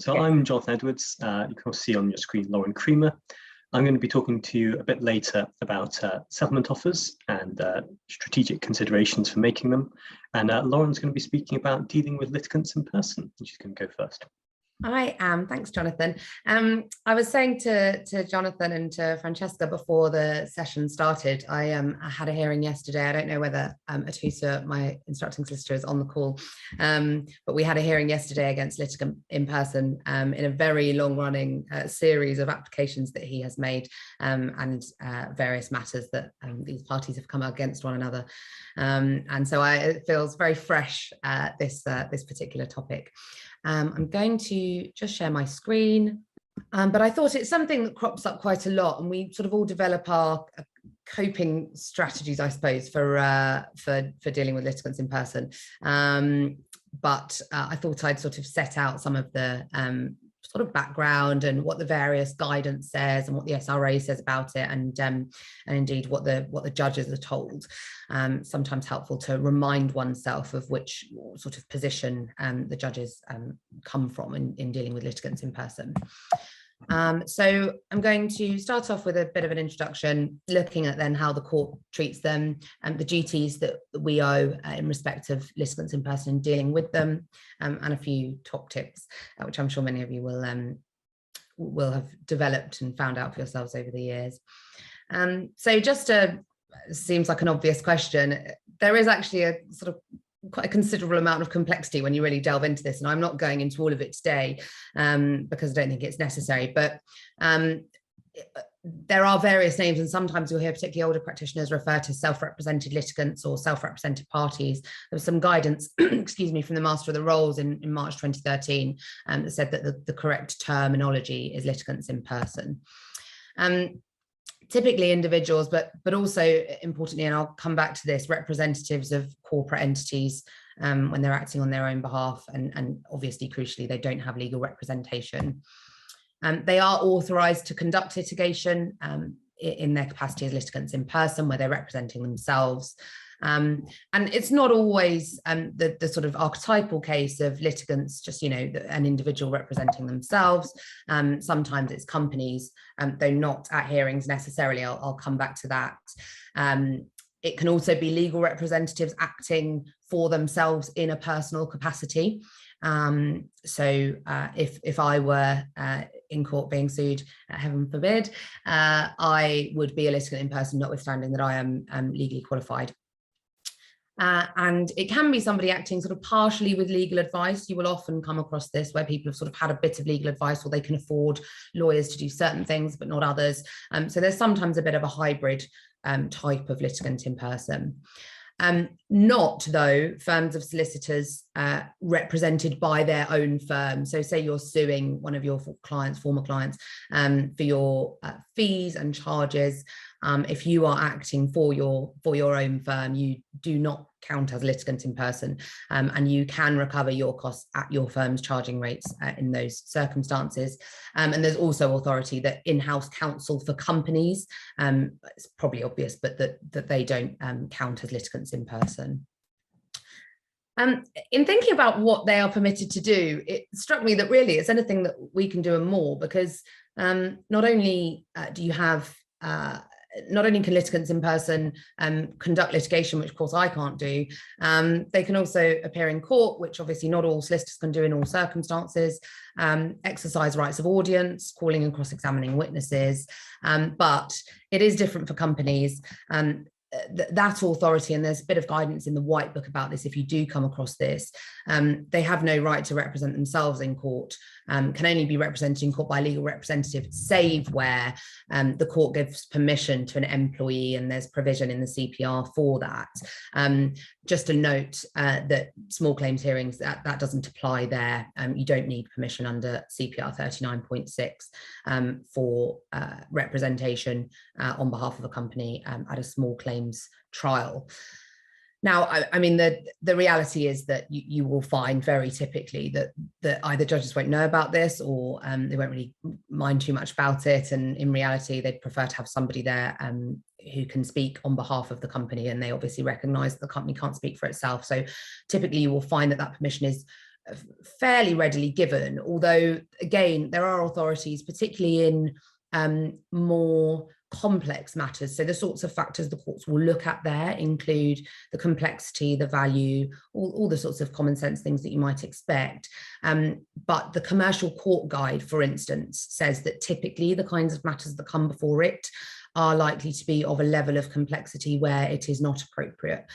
So I'm Jonathan Edwards. You can also see on your screen Lauren Kreamer. I'm going to be talking to you a bit later about settlement offers and strategic considerations for making them. And Lauren's going to be speaking about dealing with litigants in person. She's going to go first. I am. Thanks, Jonathan. I was saying to Jonathan and to Francesca before the session started, I had a hearing yesterday. I don't know whether Atusa, my instructing solicitor, is on the call, but we had a hearing yesterday against litigant in person in a very long-running series of applications that he has made and various matters that these parties have come against one another. And so it feels very fresh, this particular topic. I'm going to just share my screen, but I thought it's something that crops up quite a lot, and we sort of all develop our coping strategies, I suppose, for dealing with litigants in person. But I thought I'd sort of set out some of the sort of background and what the various guidance says and what the SRA says about it, and indeed what the judges are told. Sometimes helpful to remind oneself of which sort of position the judges come from in dealing with litigants in person. So I'm going to start off with a bit of an introduction, looking at then how the court treats them and the duties that we owe in respect of litigants in person and dealing with them, and a few top tips, which I'm sure many of you will have developed and found out for yourselves over the years. So just seems like an obvious question. There is actually a sort of quite a considerable amount of complexity when you really delve into this, and I'm not going into all of it today because I don't think it's necessary, but there are various names, and sometimes you'll hear particularly older practitioners refer to self-represented litigants or self-represented parties. There was some guidance excuse me, from the Master of the Rolls in March 2013 that said that the correct terminology is litigants in person. Typically individuals, but also importantly, and I'll come back to this, representatives of corporate entities when they're acting on their own behalf, and obviously crucially, they don't have legal representation. They are authorised to conduct litigation in their capacity as litigants in person, where they're representing themselves. And it's not always the sort of archetypal case of litigants, just, you know, an individual representing themselves. Sometimes it's companies, though not at hearings necessarily. I'll come back to that. It can also be legal representatives acting for themselves in a personal capacity. So if I were in court being sued, heaven forbid, I would be a litigant in person, notwithstanding that I am legally qualified. And it can be somebody acting sort of partially with legal advice. You will often come across this where people have sort of had a bit of legal advice, or they can afford lawyers to do certain things but not others. So there's sometimes a bit of a hybrid type of litigant in person. Not, though, firms of solicitors represented by their own firm. So say you're suing one of your clients, former clients, for your fees and charges. If you are acting for your own firm, you do not count as litigant in person, and you can recover your costs at your firm's charging rates in those circumstances. And there's also authority that in-house counsel for companies, it's probably obvious, but that they don't count as litigants in person. In thinking about what they are permitted to do, it struck me that really it's anything that we can do and more, because not only do you have not only can litigants in person conduct litigation, which of course I can't do, they can also appear in court, which obviously not all solicitors can do in all circumstances, exercise rights of audience, calling and cross-examining witnesses, but it is different for companies. That authority, and there's a bit of guidance in the white book about this if you do come across this, they have no right to represent themselves in court, can only be represented in court by a legal representative, save where the court gives permission to an employee, and there's provision in the CPR for that. Just a note that small claims hearings, that doesn't apply there. You don't need permission under CPR 39.6 for representation on behalf of a company at a small claims trial. Now, I mean, the reality is that you will find very typically that either judges won't know about this, or they won't really mind too much about it. And in reality, they'd prefer to have somebody there who can speak on behalf of the company, and they obviously recognise that the company can't speak for itself. So typically you will find that permission is fairly readily given, although again, there are authorities, particularly in more complex matters. So the sorts of factors the courts will look at there include the complexity, the value, all the sorts of common sense things that you might expect. But the commercial court guide, for instance, says that typically the kinds of matters that come before it are likely to be of a level of complexity where it is not appropriate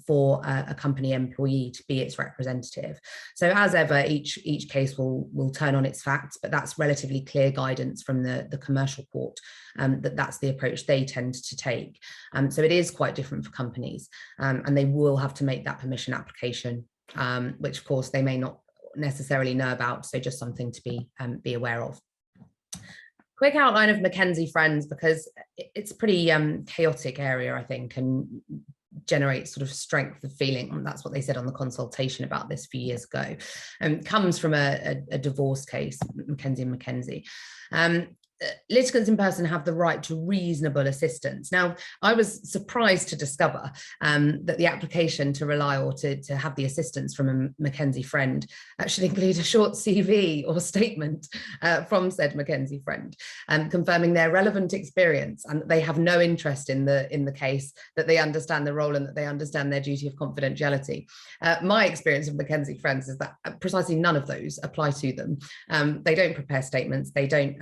for a company employee to be its representative. So as ever, each case will turn on its facts, but that's relatively clear guidance from the commercial court that's the approach they tend to take. So it is quite different for companies, and they will have to make that permission application, which of course they may not necessarily know about. So just something to be aware of. Quick outline of McKenzie Friends, because it's a pretty chaotic area, I think, and generates sort of strength of feeling. That's what they said on the consultation about this a few years ago. Comes from a divorce case, McKenzie and McKenzie. Litigants in person have the right to reasonable assistance. Now, I was surprised to discover that the application to rely or to have the assistance from a McKenzie friend should include a short CV or statement from said McKenzie friend, confirming their relevant experience and that they have no interest in the case, that they understand the role and that they understand their duty of confidentiality. My experience of McKenzie friends is that precisely none of those apply to them. They don't prepare statements. They don't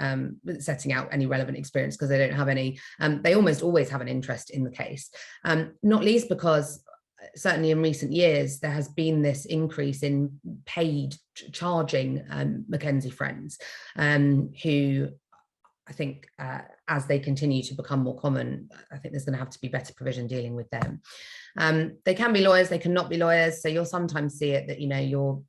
setting out any relevant experience because they don't have any. They almost always have an interest in the case, not least because certainly in recent years there has been this increase in paid charging McKenzie friends, who I think as they continue to become more common, I think there's going to have to be better provision dealing with them. They can be lawyers, they cannot be lawyers. So you'll sometimes see it that, you know, your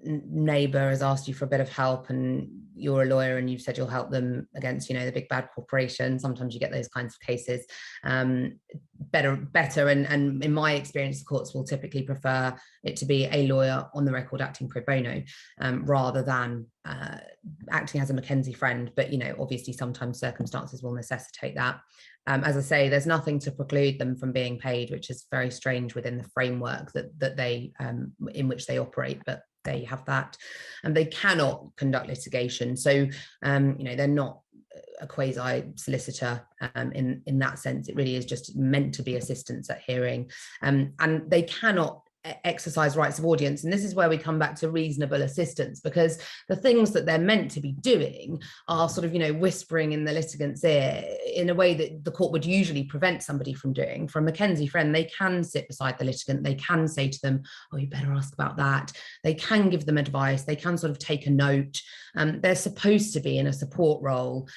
neighbor has asked you for a bit of help and you're a lawyer and you've said you'll help them against, you know, the big bad corporation. Sometimes you get those kinds of cases. Better and in my experience, the courts will typically prefer it to be a lawyer on the record acting pro bono, rather than acting as a McKenzie friend. But, you know, obviously sometimes circumstances will necessitate that. As I say, there's nothing to preclude them from being paid, which is very strange within the framework that they in which they operate, but they have that. And they cannot conduct litigation. So, you know, they're not a quasi solicitor in that sense. It really is just meant to be assistance at hearing. And they cannot exercise rights of audience. And this is where we come back to reasonable assistance, because the things that they're meant to be doing are sort of, you know, whispering in the litigant's ear in a way that the court would usually prevent somebody from doing. For a McKenzie friend, they can sit beside the litigant, they can say to them, oh, you better ask about that. They can give them advice, they can sort of take a note. They're supposed to be in a support role.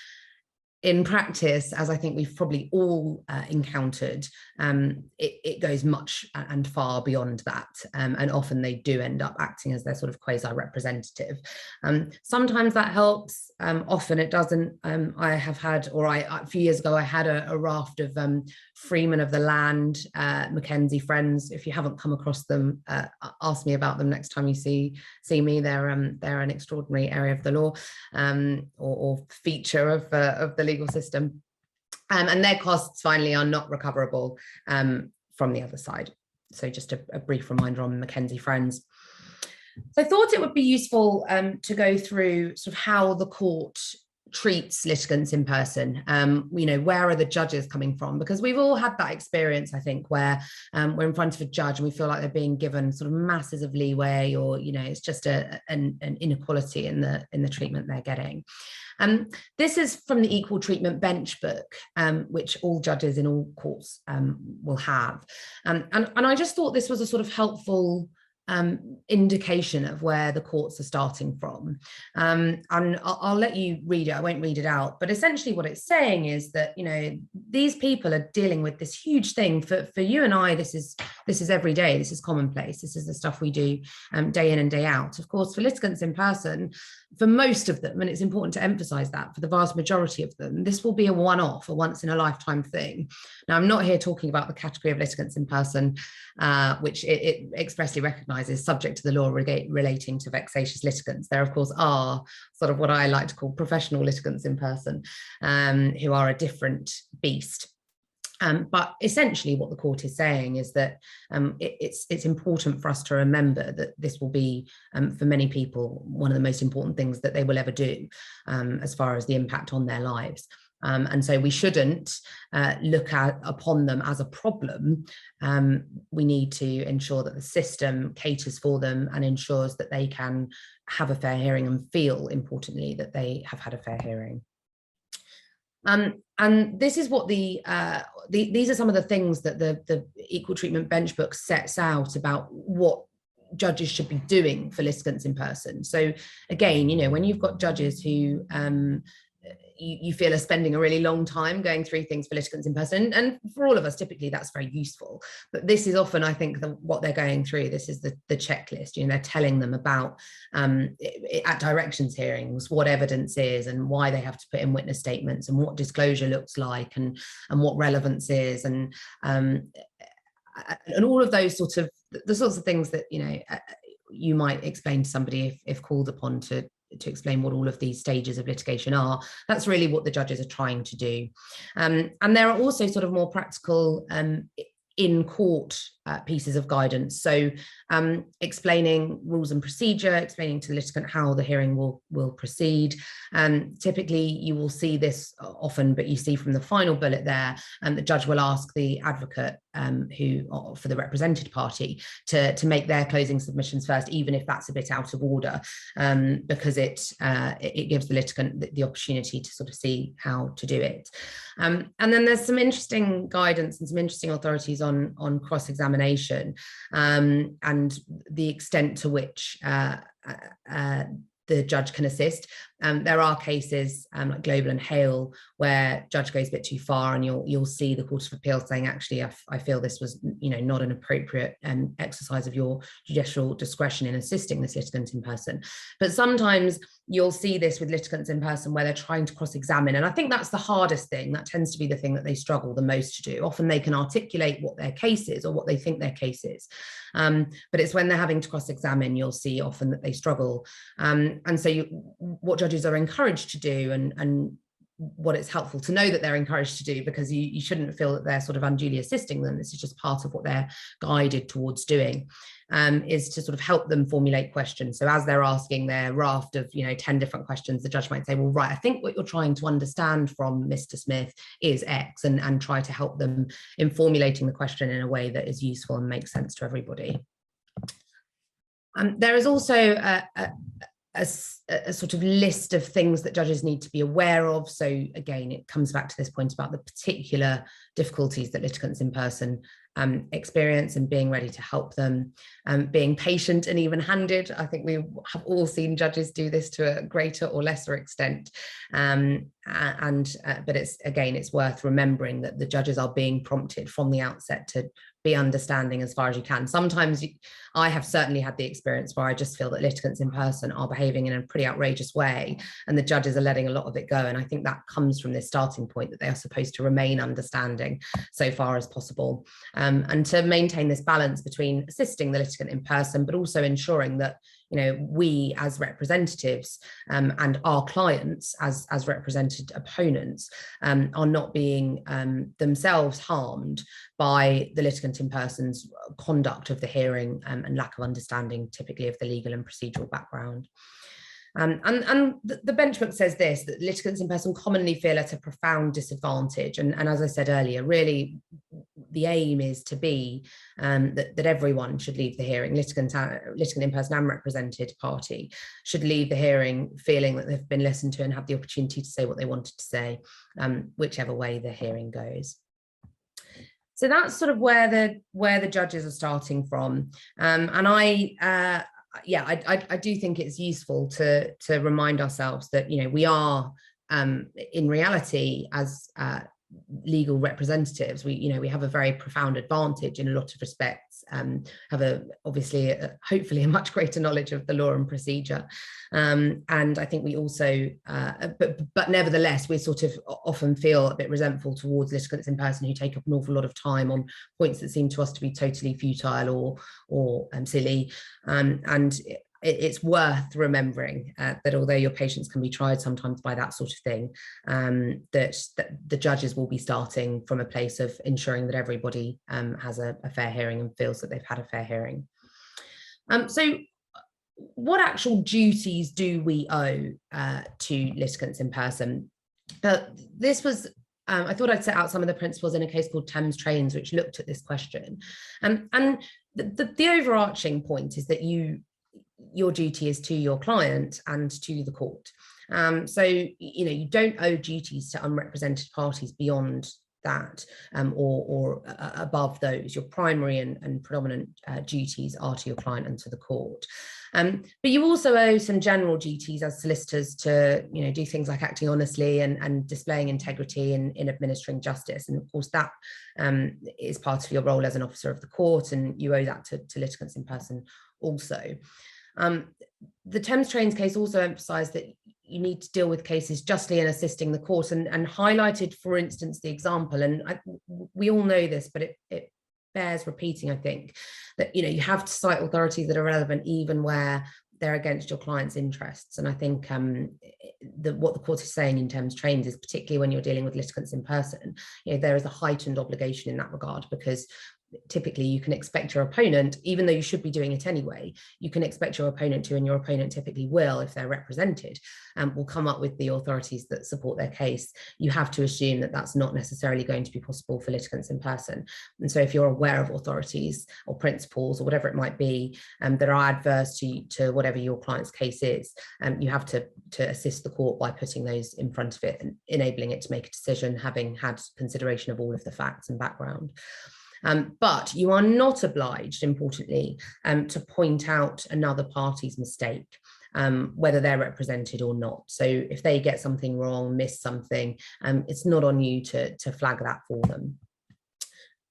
In practice, as I think we've probably all encountered, it goes much and far beyond that. And often they do end up acting as their sort of quasi-representative. Sometimes that helps, often it doesn't. I have had, or a few years ago, I had a raft of freemen of the land, McKenzie friends. If you haven't come across them, ask me about them next time you see me. They're an extraordinary area of the law, or feature of the legal system, and their costs finally are not recoverable from the other side. So just a brief reminder on McKenzie friends. So I thought it would be useful to go through sort of how the court treats litigants in person. You know, where are the judges coming from? Because we've all had that experience, I think, where we're in front of a judge and we feel like they're being given sort of masses of leeway, or, you know, it's just an inequality in the treatment they're getting. This is from the Equal Treatment Bench book, which all judges in all courts will have. And I just thought this was a sort of helpful indication of where the courts are starting from. And I'll let you read it. I won't read it out, but essentially what it's saying is that, you know, these people are dealing with this huge thing. For you and I, this is every day. This is commonplace. This is the stuff we do day in and day out. Of course, for litigants in person, for most of them, and it's important to emphasize that, for the vast majority of them, this will be a one-off, a once-in-a-lifetime thing. Now, I'm not here talking about the category of litigants in person, which it expressly recognises subject to the law relating to vexatious litigants. There, of course, are sort of what I like to call professional litigants in person, who are a different beast. But essentially what the court is saying is that it's important for us to remember that this will be, for many people, one of the most important things that they will ever do, as far as the impact on their lives. And so we shouldn't look upon them as a problem. We need to ensure that the system caters for them and ensures that they can have a fair hearing and feel, importantly, that they have had a fair hearing. And this is what these are some of the things that the Equal Treatment Bench Book sets out about what judges should be doing for litigants in person. So again, you know, when you've got judges who you feel are spending a really long time going through things for litigants in person, and for all of us, typically that's very useful. But this is often, I think, what they're going through. This is the checklist. You know, they're telling them about at directions hearings what evidence is and why they have to put in witness statements and what disclosure looks like and what relevance is, and all of those sorts of things that, you know, you might explain to somebody if called upon to explain what all of these stages of litigation are. That's really what the judges are trying to do. And there are also sort of more practical in-court pieces of guidance. So explaining rules and procedure, explaining to the litigant how the hearing will proceed. Typically you will see this often, but you see from the final bullet there, the judge will ask the advocate for the represented party to make their closing submissions first, even if that's a bit out of order, because it gives the litigant the opportunity to sort of see how to do it. And then there's some interesting guidance and some interesting authorities on cross-examination and the extent to which the judge can assist. There are cases like Global and Hale where judge goes a bit too far, and you'll see the Court of Appeal saying, actually, I feel this was, you know, not an appropriate exercise of your judicial discretion in assisting this litigant in person. But sometimes you'll see this with litigants in person where they're trying to cross-examine, and I think that's the hardest thing. That tends to be the thing that they struggle the most to do. Often they can articulate what their case is or what they think their case is, but it's when they're having to cross-examine, you'll see often that they struggle. And so what judges are encouraged to do, and what it's helpful to know that they're encouraged to do, because you shouldn't feel that they're sort of unduly assisting them. This is just part of what they're guided towards doing, is to sort of help them formulate questions. So as they're asking their raft of, you know, 10 different questions, the judge might say, well, right, I think what you're trying to understand from Mr. Smith is X, and try to help them in formulating the question in a way that is useful and makes sense to everybody. There is also a sort of list of things that judges need to be aware of. So again, it comes back to this point about the particular difficulties that litigants in person experience, and being ready to help them, being patient and even-handed. I think we have all seen judges do this to a greater or lesser extent. But it's worth remembering that the judges are being prompted from the outset to be understanding as far as you can. Sometimes I have certainly had the experience where I just feel that litigants in person are behaving in a pretty outrageous way, and the judges are letting a lot of it go. And I think that comes from this starting point that they are supposed to remain understanding so far as possible, and to maintain this balance between assisting the litigant in person, but also ensuring that, you know, we as representatives and our clients as represented opponents are not being themselves harmed by the litigant in person's conduct of the hearing and lack of understanding, typically, of the legal and procedural background. And the benchmark says this, that litigants in person commonly feel at a profound disadvantage. And as I said earlier, really the aim is to be that everyone should leave the hearing, litigant in person and represented party, should leave the hearing feeling that they've been listened to and have the opportunity to say what they wanted to say, whichever way the hearing goes. So that's sort of where the judges are starting from. And I do think it's useful to remind ourselves that, you know, we are in reality, as legal representatives, we have a very profound advantage in a lot of respects, have hopefully a much greater knowledge of the law and procedure, and I think we also but nevertheless we sort of often feel a bit resentful towards litigants in person who take up an awful lot of time on points that seem to us to be totally futile or silly, and it's worth remembering that although your patients can be tried sometimes by that sort of thing, that the judges will be starting from a place of ensuring that everybody has a fair hearing and feels that they've had a fair hearing. So what actual duties do we owe to litigants in person? This was, I thought I'd set out some of the principles in a case called Thames Trains, which looked at this question. And the overarching point is that your duty is to your client and to the court. So, you don't owe duties to unrepresented parties beyond that or above those. Your primary and predominant duties are to your client and to the court. But you also owe some general duties as solicitors to, do things like acting honestly and displaying integrity in administering justice. And of course, that is part of your role as an officer of the court, and you owe that to litigants in person also. The Thames Trains case also emphasised that you need to deal with cases justly and assisting the court, and highlighted, for instance, the example, and we all know this, but it bears repeating, I think, that you have to cite authorities that are relevant even where they're against your client's interests. And I think what the court is saying in Thames Trains is, particularly when you're dealing with litigants in person, there is a heightened obligation in that regard, because typically you can expect your opponent, even though you should be doing it anyway, you can expect your opponent to, and your opponent typically will, if they're represented, will come up with the authorities that support their case. You have to assume that that's not necessarily going to be possible for litigants in person. And so if you're aware of authorities or principles or whatever it might be that are adverse to whatever your client's case is, you have to assist the court by putting those in front of it and enabling it to make a decision, having had consideration of all of the facts and background. But you are not obliged, importantly, to point out another party's mistake, whether they're represented or not. So if they get something wrong, miss something, it's not on you to flag that for them.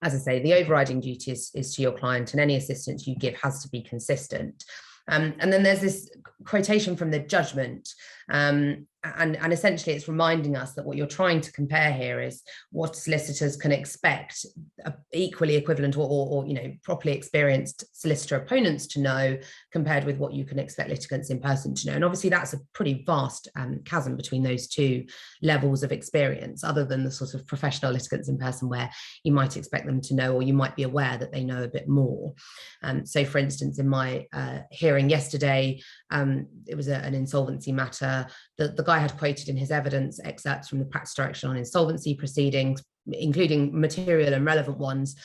As I say, the overriding duty is to your client, and any assistance you give has to be consistent. And then there's this quotation from the judgment, and essentially it's reminding us that what you're trying to compare here is what solicitors can expect equally equivalent or properly experienced solicitor opponents to know, compared with what you can expect litigants in person to know. And obviously that's a pretty vast chasm between those two levels of experience, other than the sort of professional litigants in person where you might expect them to know, or you might be aware that they know a bit more. So for instance, in my hearing yesterday, it was an insolvency matter. The guy had quoted in his evidence excerpts from the practice direction on insolvency proceedings, including material and relevant ones,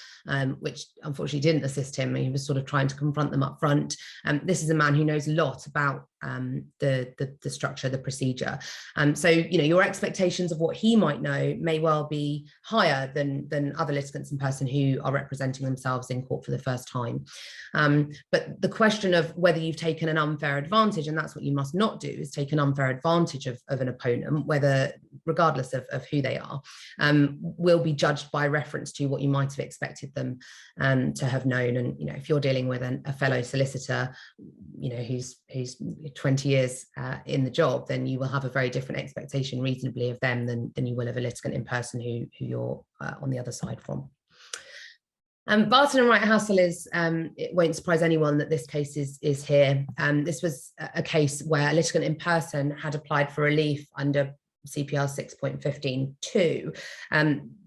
which unfortunately didn't assist him. He was sort of trying to confront them up front. This is a man who knows a lot about the structure, the procedure. So, your expectations of what he might know may well be higher than other litigants in person who are representing themselves in court for the first time. But the question of whether you've taken an unfair advantage, and that's what you must not do, is take an unfair advantage of an opponent, whether, regardless of who they are, will be judged by reference to what you might have expected them to have known. And if you're dealing with a fellow solicitor, who's 20 years in the job, then you will have a very different expectation reasonably of them than you will of a litigant in person who you're on the other side from. Barton and Wright Hassel is, it won't surprise anyone that this case is here. This was a case where a litigant in person had applied for relief under CPR 6.15.2,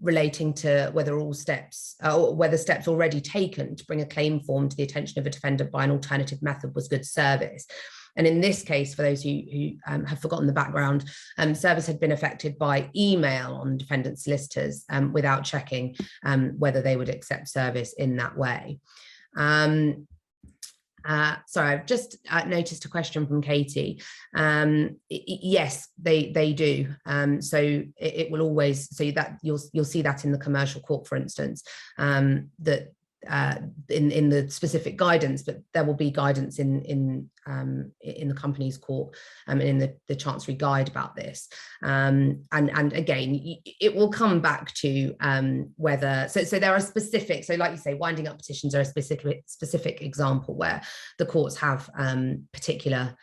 relating to whether steps already taken to bring a claim form to the attention of a defendant by an alternative method was good service. And in this case, for those who have forgotten the background, service had been affected by email on defendant solicitors without checking whether they would accept service in that way. Sorry, I've just noticed a question from Katie. Yes, they do. So it will always, so that you'll see that in the commercial court, for instance, that in the specific guidance, but there will be guidance in the company's court and in the Chancery Guide about this. And again, it will come back to whether, so there are specific, so like you say, winding up petitions are a specific example where the courts have particular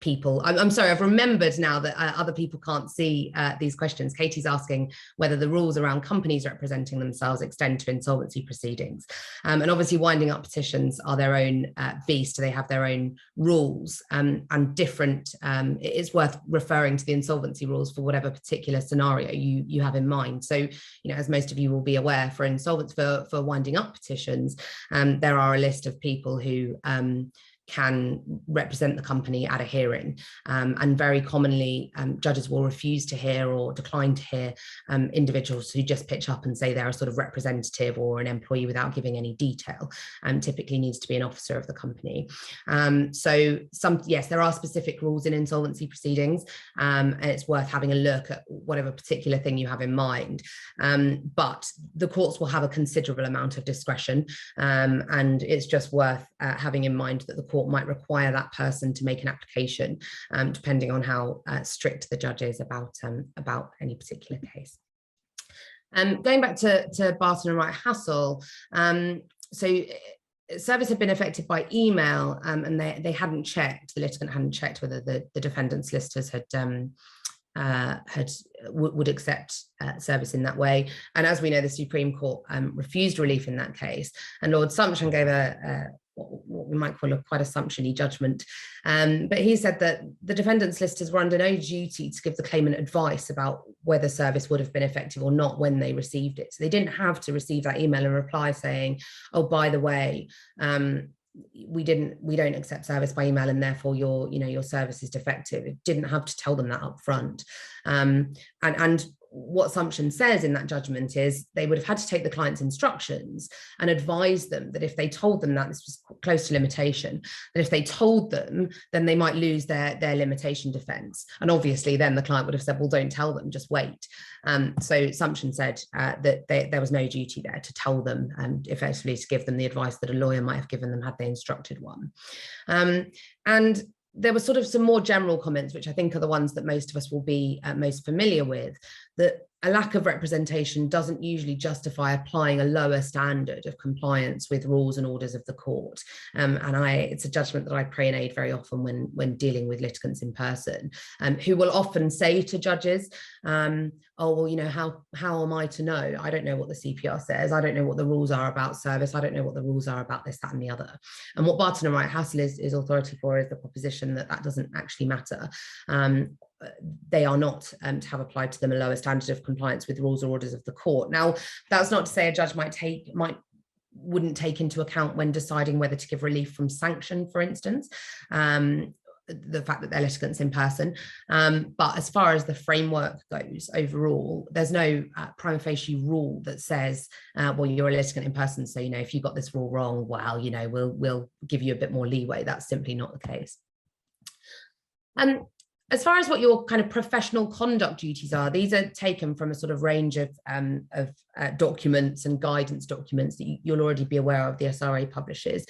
people. I'm sorry, I've remembered now that other people can't see these questions. Katie's asking whether the rules around companies representing themselves extend to insolvency proceedings. And obviously winding up petitions are their own beast. They have their own rules and different. It is worth referring to the insolvency rules for whatever particular scenario you have in mind. So, as most of you will be aware, for insolvency, for winding up petitions, there are a list of people who can represent the company at a hearing. And very commonly, judges will refuse to hear or decline to hear individuals who just pitch up and say they're a sort of representative or an employee without giving any detail. Typically needs to be an officer of the company. So yes, there are specific rules in insolvency proceedings, and it's worth having a look at whatever particular thing you have in mind. But the courts will have a considerable amount of discretion, and it's just worth having in mind that the court might require that person to make an application, depending on how strict the judge is about any particular case. Going back to Barton and Wright Hassel, so service had been affected by email, and they hadn't checked, the litigant hadn't checked whether the defendant's listers would accept service in that way. And as we know, the Supreme Court refused relief in that case, and Lord Sumption gave what we might call a quite assumption-y judgment. But he said that the defendant's listers were under no duty to give the claimant advice about whether service would have been effective or not when they received it. So they didn't have to receive that email and reply saying, oh, by the way, we don't accept service by email and therefore your service is defective. It didn't have to tell them that up front. And what Sumption says in that judgment is they would have had to take the client's instructions and advise them that if they told them that, this was close to limitation, that if they told them, then they might lose their limitation defense. And obviously then the client would have said, well, don't tell them, just wait. So Sumption said that there was no duty there to tell them, and effectively to give them the advice that a lawyer might have given them had they instructed one. And there were sort of some more general comments, which I think are the ones that most of us will be most familiar with, that a lack of representation doesn't usually justify applying a lower standard of compliance with rules and orders of the court. And it's a judgment that I pray and aid very often when dealing with litigants in person, who will often say to judges, oh, well, how am I to know? I don't know what the CPR says. I don't know what the rules are about service. I don't know what the rules are about this, that, and the other. And what Barton and Wright Hassel is authority for is the proposition that doesn't actually matter. They are not to have applied to them a lower standard of compliance with rules or orders of the court. Now, that's not to say a judge wouldn't take into account when deciding whether to give relief from sanction, for instance, the fact that they're litigants in person. But as far as the framework goes overall, there's no prima facie rule that says, well, you're a litigant in person, so, if you got this rule wrong, well, we'll give you a bit more leeway. That's simply not the case. As far as what your kind of professional conduct duties are, these are taken from a sort of range of documents and guidance documents that you'll already be aware of, the SRA publishes.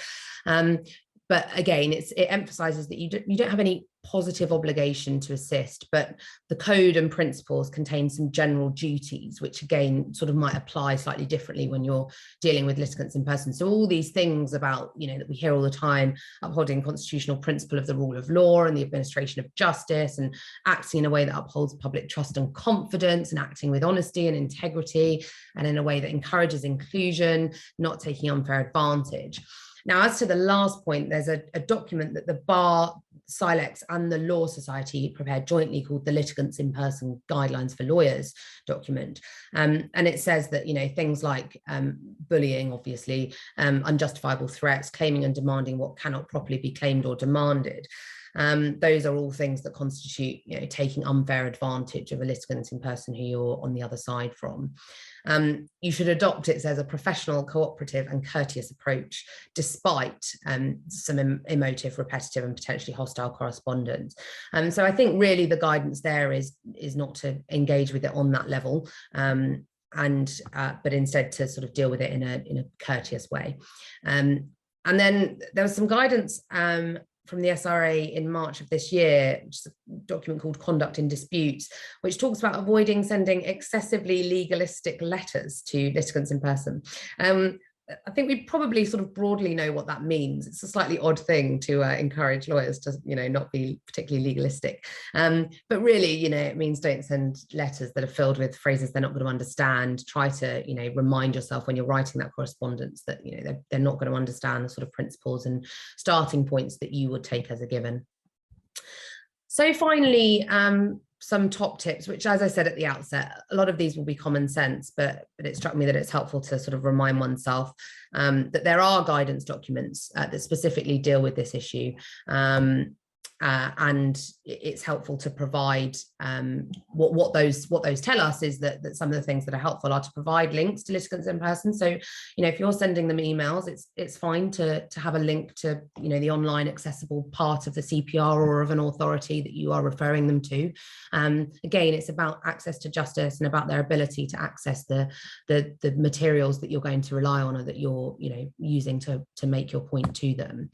But again, it emphasises that you don't have any positive obligation to assist, but the code and principles contain some general duties, which again sort of might apply slightly differently when you're dealing with litigants in person. So all these things about, that we hear all the time, upholding constitutional principle of the rule of law and the administration of justice, and acting in a way that upholds public trust and confidence, and acting with honesty and integrity, and in a way that encourages inclusion, not taking unfair advantage. Now, as to the last point, there's a document that the Bar, Silex and the Law Society prepared jointly called the Litigants in Person Guidelines for Lawyers document. And it says that, things like bullying, obviously, unjustifiable threats, claiming and demanding what cannot properly be claimed or demanded. Those are all things that constitute, taking unfair advantage of a litigant in person who you're on the other side from. You should adopt, it says, a professional, cooperative and courteous approach, despite some emotive, repetitive and potentially hostile correspondence. So I think really the guidance there is not to engage with it on that level, but instead to sort of deal with it in a courteous way. And then there was some guidance from the SRA in March of this year, which is a document called Conduct in Disputes, which talks about avoiding sending excessively legalistic letters to litigants in person. I think we probably sort of broadly know what that means. It's a slightly odd thing to encourage lawyers to, not be particularly legalistic. But really, it means don't send letters that are filled with phrases they're not going to understand. Try to, remind yourself when you're writing that correspondence that, they're not going to understand the sort of principles and starting points that you would take as a given. So finally, some top tips, which, as I said at the outset, a lot of these will be common sense, but it struck me that it's helpful to sort of remind oneself that there are guidance documents that specifically deal with this issue. And it's helpful to provide what those tell us is that some of the things that are helpful are to provide links to litigants in person. So, if you're sending them emails, it's fine to have a link to, the online accessible part of the CPR or of an authority that you are referring them to. Again, it's about access to justice and about their ability to access the materials that you're going to rely on or that you're, using to make your point to them.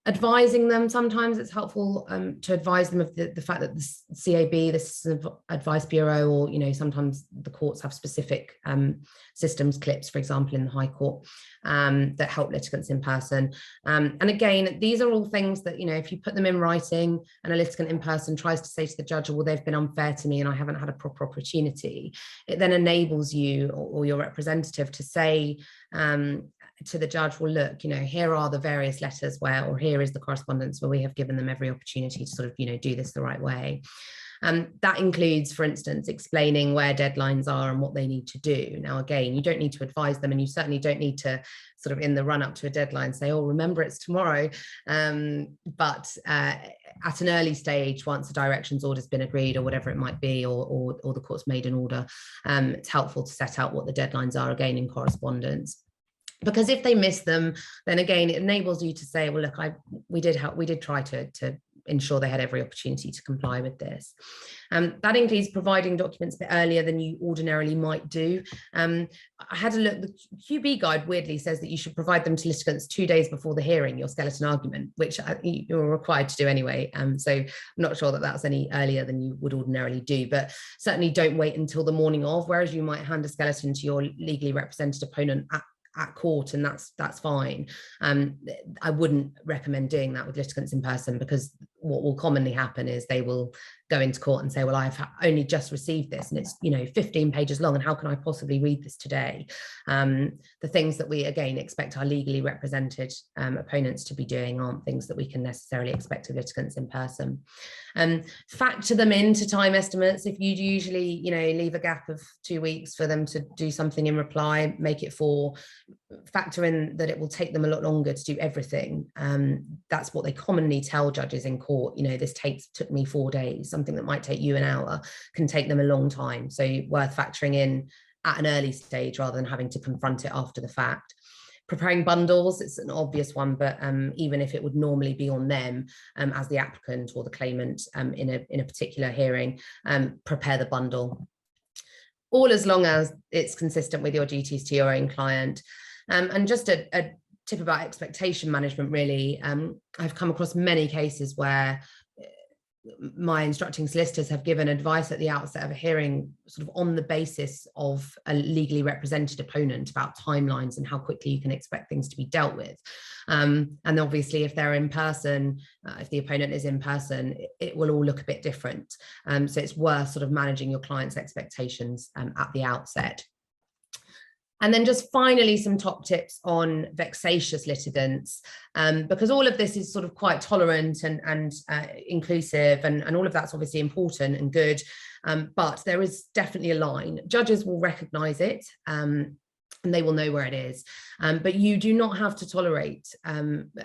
Advising them, sometimes it's helpful to advise them of the fact that the CAB, the Citizens Advice Bureau, or sometimes the courts have specific systems clips, for example, in the High Court, that help litigants in person. And again, these are all things that, if you put them in writing and a litigant in person tries to say to the judge, well, they've been unfair to me and I haven't had a proper opportunity, it then enables you or your representative to say to the judge, well, look, here are the various letters or here is the correspondence where we have given them every opportunity to sort of, do this the right way. That includes, for instance, explaining where deadlines are and what they need to do. Now, again, you don't need to advise them, and you certainly don't need to sort of in the run up to a deadline say, oh, remember it's tomorrow. But at an early stage, once the directions order's been agreed or whatever it might be, or the court's made an order, it's helpful to set out what the deadlines are again in correspondence. Because if they miss them, then again, it enables you to say, well, look, we did try to ensure they had every opportunity to comply with this. That includes providing documents a bit earlier than you ordinarily might do. I had a look, the QB guide weirdly says that you should provide them to litigants 2 days before the hearing, your skeleton argument, which you're required to do anyway. So I'm not sure that that's any earlier than you would ordinarily do, but certainly don't wait until the morning of, whereas you might hand a skeleton to your legally represented opponent at court, and that's fine. I wouldn't recommend doing that with litigants in person, because what will commonly happen is they will go into court and say, well, I've only just received this and it's 15 pages long, and how can I possibly read this today? The things that we again expect our legally represented opponents to be doing aren't things that we can necessarily expect of litigants in person. Factor them into time estimates. If you usually leave a gap of 2 weeks for them to do something in reply, make it 4. Factor in that it will take them a lot longer to do everything. That's what they commonly tell judges in court. This took me 4 days. Something that might take you an hour can take them a long time. So worth factoring in at an early stage rather than having to confront it after the fact. Preparing bundles, it's an obvious one, but even if it would normally be on them as the applicant or the claimant in a particular hearing, prepare the bundle. All as long as it's consistent with your duties to your own client. And just a tip about expectation management, really. I've come across many cases where my instructing solicitors have given advice at the outset of a hearing sort of on the basis of a legally represented opponent about timelines and how quickly you can expect things to be dealt with. And obviously if they're in person, if the opponent is in person, it will all look a bit different. So it's worth sort of managing your client's expectations at the outset. And then just finally, some top tips on vexatious litigants, because all of this is sort of quite tolerant and inclusive, and all of that's obviously important and good, but there is definitely a line. Judges will recognise it, and they will know where it is. But you do not have to tolerate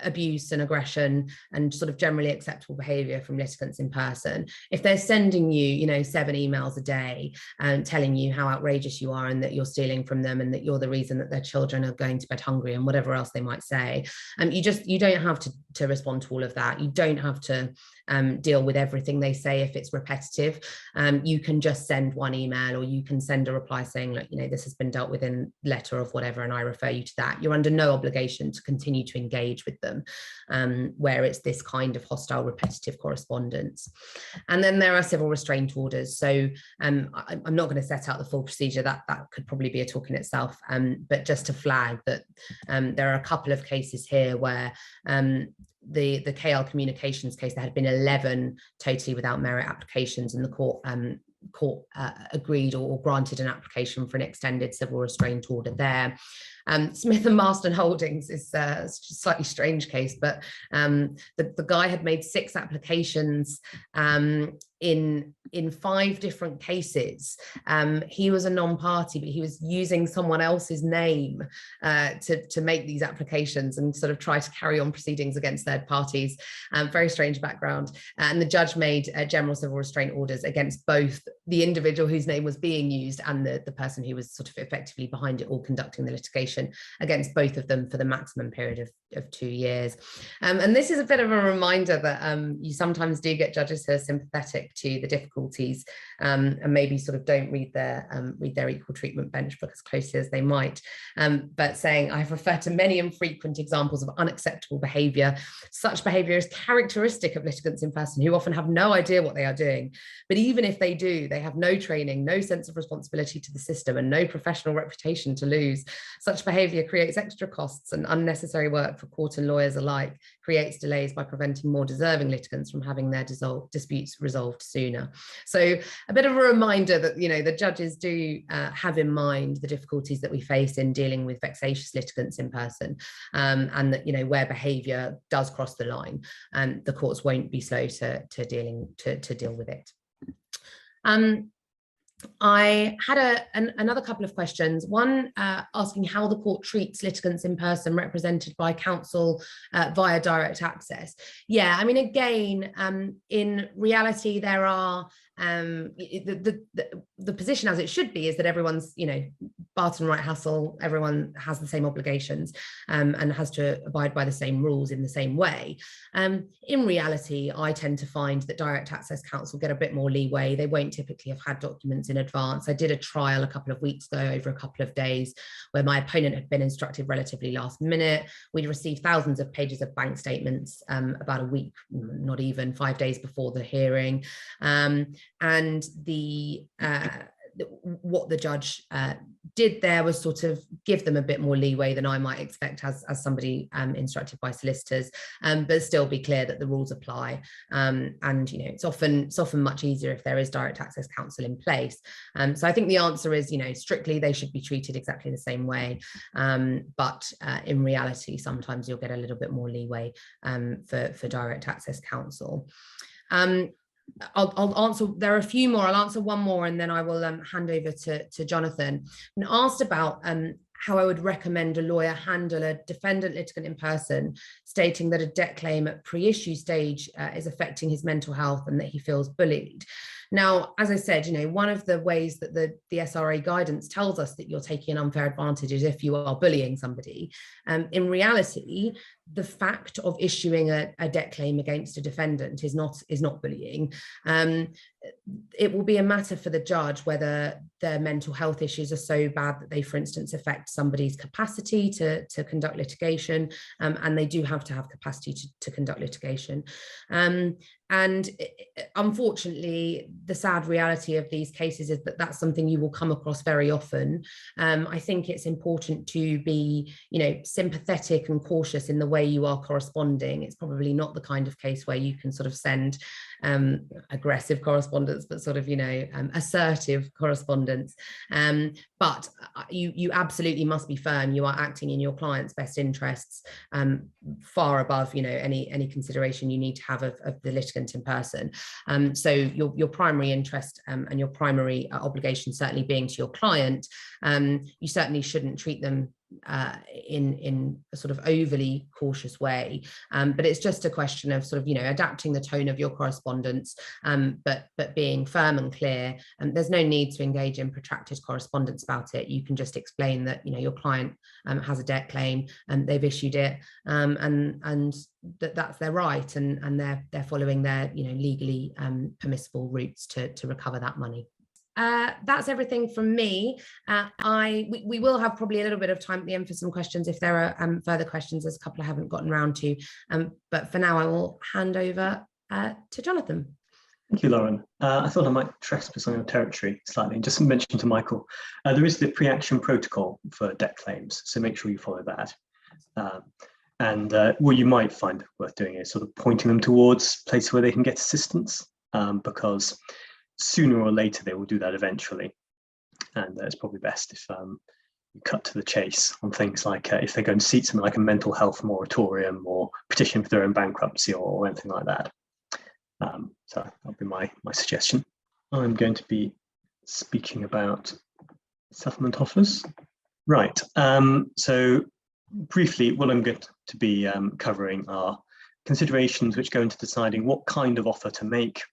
abuse and aggression and sort of generally acceptable behaviour from litigants in person. If they're sending you, 7 emails a day and telling you how outrageous you are and that you're stealing from them and that you're the reason that their children are going to bed hungry and whatever else they might say, you don't have to respond to all of that. You don't have to deal with everything they say if it's repetitive. You can just send one email, or you can send a reply saying, look, this has been dealt with in letter letter of whatever, and I refer you to that. You're under no obligation to continue to engage with them where it's this kind of hostile, repetitive correspondence. And then there are civil restraint orders. So I'm not going to set out the full procedure, that could probably be a talk in itself, but just to flag that there are a couple of cases here where the KL Communications case, there had been 11 totally without merit applications, and the court agreed or granted an application for an extended civil restraint order there. Smith and Marston Holdings is a slightly strange case, but the guy had made 6 applications in 5 different cases. He was a non-party, but he was using someone else's name to make these applications and sort of try to carry on proceedings against third parties. Very strange background. And the judge made general civil restraint orders against both the individual whose name was being used and the person who was sort of effectively behind it all conducting the litigation, against both of them for the maximum period of 2 years. And this is a bit of a reminder that you sometimes do get judges who are sympathetic to the difficulties and maybe sort of don't read their equal treatment bench book as closely as they might, but saying, I've referred to many infrequent examples of unacceptable behaviour. Such behaviour is characteristic of litigants in person who often have no idea what they are doing. But even if they do, they have no training, no sense of responsibility to the system, and no professional reputation to lose. Such behaviour creates extra costs and unnecessary work for court and lawyers alike, creates delays by preventing more deserving litigants from having their disputes resolved sooner. So a bit of a reminder that, you know, the judges do have in mind the difficulties that we face in dealing with vexatious litigants in person, and that, you know, where behaviour does cross the line, the courts won't be slow to deal with it. I had another couple of questions. One asking how the court treats litigants in person represented by counsel via direct access. Yeah, I mean, again, in reality, there are the position as it should be is that everyone's, you know, Barton Wright Hassel, everyone has the same obligations and has to abide by the same rules in the same way. In reality, I tend to find that direct access counsel get a bit more leeway. They won't typically have had documents in advance. I did a trial a couple of weeks ago over a couple of days where my opponent had been instructed relatively last minute. We'd received thousands of pages of bank statements about a week, not even 5 days before the hearing. And what the judge did there was sort of give them a bit more leeway than I might expect as somebody instructed by solicitors, but still be clear that the rules apply. And, you know, it's often much easier if there is direct access counsel in place. So I think the answer is, you know, strictly they should be treated exactly the same way. But in reality, sometimes you'll get a little bit more leeway for direct access counsel. I'll answer, there are a few more, I'll answer one more and then I will hand over to Jonathan. And asked about how I would recommend a lawyer handle a defendant litigant in person, stating that a debt claim at pre-issue stage is affecting his mental health and that he feels bullied. Now, as I said, you know, one of the ways that the SRA guidance tells us that you're taking an unfair advantage is if you are bullying somebody. In reality, the fact of issuing a debt claim against a defendant is not bullying. It will be a matter for the judge whether their mental health issues are so bad that they, for instance, affect somebody's capacity to conduct litigation, and they do have to have capacity to conduct litigation. And unfortunately, the sad reality of these cases is that that's something you will come across very often. I think it's important to be, you know, sympathetic and cautious in the way you are corresponding. It's probably not the kind of case where you can sort of send aggressive correspondence, but sort of, you know, assertive correspondence. But you absolutely must be firm. You are acting in your client's best interests, far above, you know, any consideration you need to have of the litigant in person. So your primary interest and your primary obligation certainly being to your client, you certainly shouldn't treat them in a sort of overly cautious way, but it's just a question of sort of, you know, adapting the tone of your correspondence, but being firm and clear. And there's no need to engage in protracted correspondence about it. You can just explain that, you know, your client has a debt claim and they've issued it, and that's their right, and they're following their, you know, legally permissible routes to recover that money. That's everything from me. We will have probably a little bit of time at the end for some questions if there are further questions. There's a couple I haven't gotten around to, but for now I will hand over to Jonathan. Thank you, Lauren. I thought I might trespass on your territory slightly and just mention to Michael, there is the pre-action protocol for debt claims, so make sure you follow that. And what you might find worth doing is sort of pointing them towards places where they can get assistance, because sooner or later they will do that eventually. And it's probably best if you cut to the chase on things like if they're going to seek something like a mental health moratorium or petition for their own bankruptcy or anything like that. So that'll be my suggestion. I'm going to be speaking about settlement offers. Right, so briefly what I'm going to be covering are considerations which go into deciding what kind of offer to make.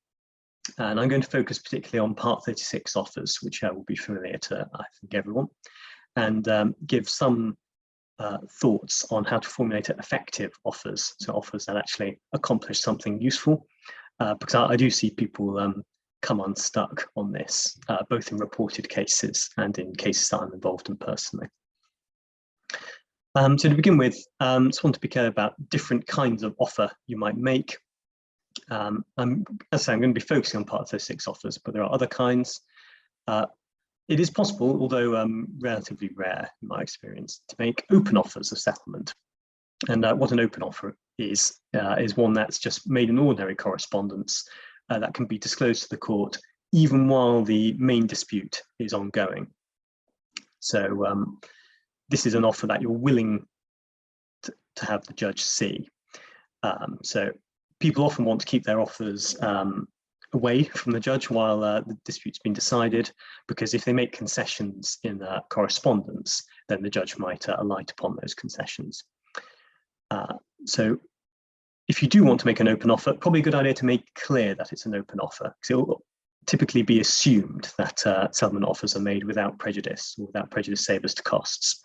And I'm going to focus particularly on Part 36 offers, which will be familiar to, I think, everyone, and give some thoughts on how to formulate effective offers, so offers that actually accomplish something useful, because I do see people come unstuck on this, both in reported cases and in cases that I'm involved in personally. So to begin with, I just want to be clear about different kinds of offer you might make. As I say, I'm going to be focusing on Part 36 offers, but there are other kinds. It is possible, although relatively rare in my experience, to make open offers of settlement. And what an open offer is one that's just made in ordinary correspondence that can be disclosed to the court even while the main dispute is ongoing. So this is an offer that you're willing to have the judge see. So people often want to keep their offers away from the judge while the dispute's been decided, because if they make concessions in correspondence, then the judge might alight upon those concessions. So if you do want to make an open offer, probably a good idea to make clear that it's an open offer, because it will typically be assumed that settlement offers are made without prejudice, or without prejudice savers to costs.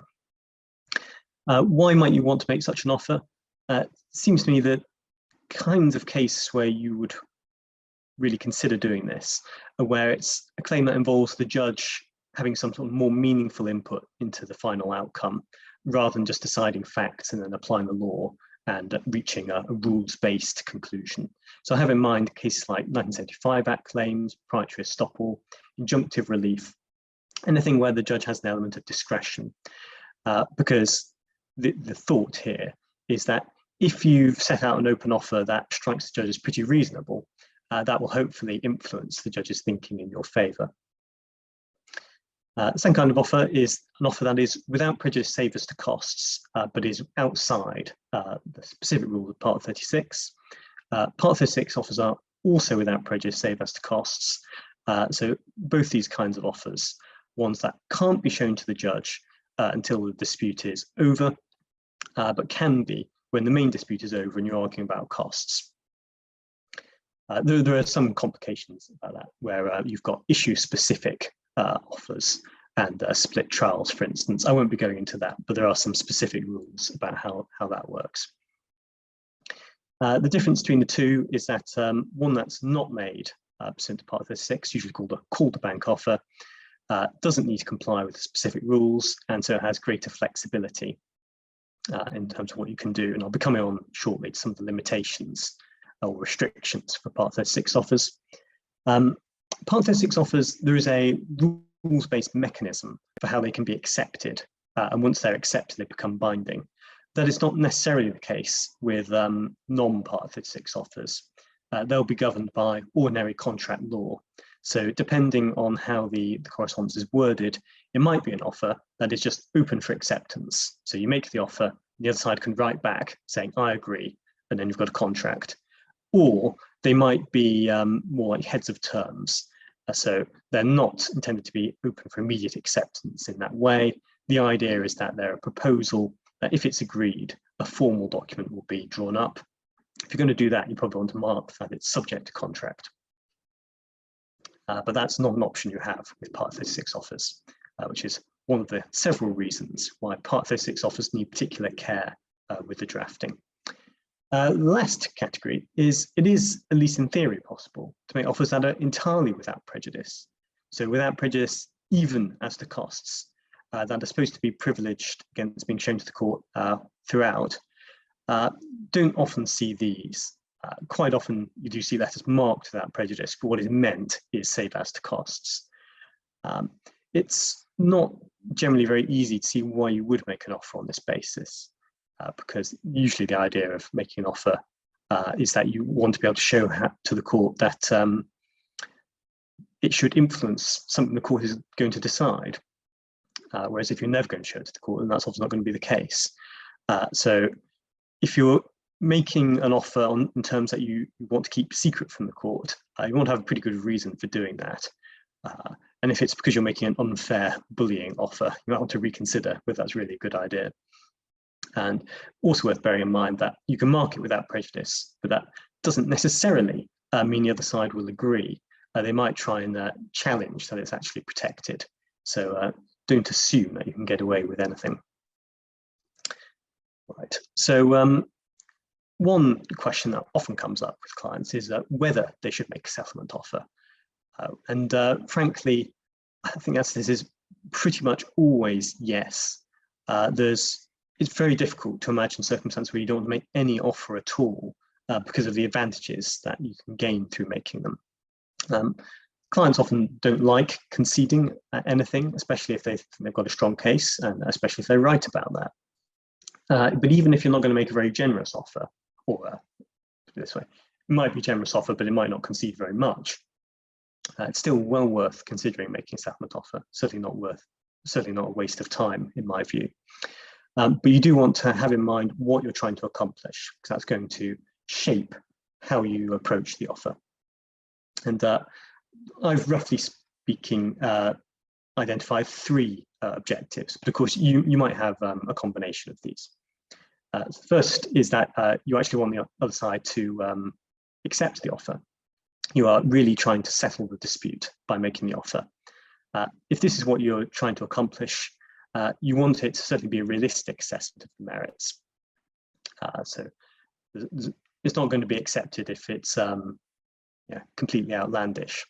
Why might you want to make such an offer? It seems to me that kinds of cases where you would really consider doing this are where it's a claim that involves the judge having some sort of more meaningful input into the final outcome, rather than just deciding facts and then applying the law and reaching a rules-based conclusion. So I have in mind cases like 1975 Act claims, proprietary estoppel, injunctive relief, anything where the judge has an element of discretion, because the thought here is that if you've set out an open offer that strikes the judge as pretty reasonable, that will hopefully influence the judge's thinking in your favour. The second kind of offer is an offer that is without prejudice savers to costs, but is outside the specific rule of Part 36. Part 36 offers are also without prejudice savers to costs. So both these kinds of offers, ones that can't be shown to the judge until the dispute is over, but can be when the main dispute is over and you're arguing about costs. There are some complications about that, where you've got issue-specific offers and split trials, for instance. I won't be going into that, but there are some specific rules about how that works. The difference between the two is that one that's not made pursuant to Part 36, usually called a call-to-bank offer, doesn't need to comply with specific rules, and so it has greater flexibility in terms of what you can do. And I'll be coming on shortly to some of the limitations or restrictions for Part 36 offers. Part 36 offers, there is a rules-based mechanism for how they can be accepted, and once they're accepted, they become binding. That is not necessarily the case with non-Part 36 offers. They'll be governed by ordinary contract law. So depending on how the correspondence is worded, it might be an offer that is just open for acceptance. So you make the offer, the other side can write back saying, I agree, and then you've got a contract. Or they might be more like heads of terms. So they're not intended to be open for immediate acceptance in that way. The idea is that they're a proposal that if it's agreed, a formal document will be drawn up. If you're going to do that, you probably want to mark that it's subject to contract. But that's not an option you have with Part 36 offers, which is one of the several reasons why Part 36 offers need particular care with the drafting. The last category is, it is, at least in theory, possible to make offers that are entirely without prejudice. So without prejudice, even as to costs that are supposed to be privileged against being shown to the court throughout, don't often see these. Quite often you do see letters marked without prejudice, but what is meant is save as to costs. It's not generally very easy to see why you would make an offer on this basis, because usually the idea of making an offer is that you want to be able to show to the court that it should influence something the court is going to decide. Whereas if you're never going to show it to the court, then that's obviously not going to be the case. So if you're making an offer in terms that you want to keep secret from the court, you want to have a pretty good reason for doing that. And if it's because you're making an unfair bullying offer, you might want to reconsider whether that's really a good idea. And also worth bearing in mind that you can mark it without prejudice, but that doesn't necessarily mean the other side will agree. They might try and challenge that it's actually protected. So don't assume that you can get away with anything. Right. So one question that often comes up with clients is whether they should make a settlement offer. And frankly, I think this is pretty much always yes. It's very difficult to imagine circumstances where you don't want to make any offer at all because of the advantages that you can gain through making them. Clients often don't like conceding anything, especially if they've got a strong case, and especially if they're right about that. But even if you're not going to make a very generous offer, or put it this way, it might be a generous offer, but it might not concede very much. It's still well worth considering making a settlement offer. Certainly not a waste of time, in my view. But you do want to have in mind what you're trying to accomplish, because that's going to shape how you approach the offer. And I've roughly speaking identified three objectives, but of course you might have a combination of these. First is that you actually want the other side to accept the offer. You are really trying to settle the dispute by making the offer. If this is what you're trying to accomplish, you want it to certainly be a realistic assessment of the merits. So it's not going to be accepted if it's completely outlandish.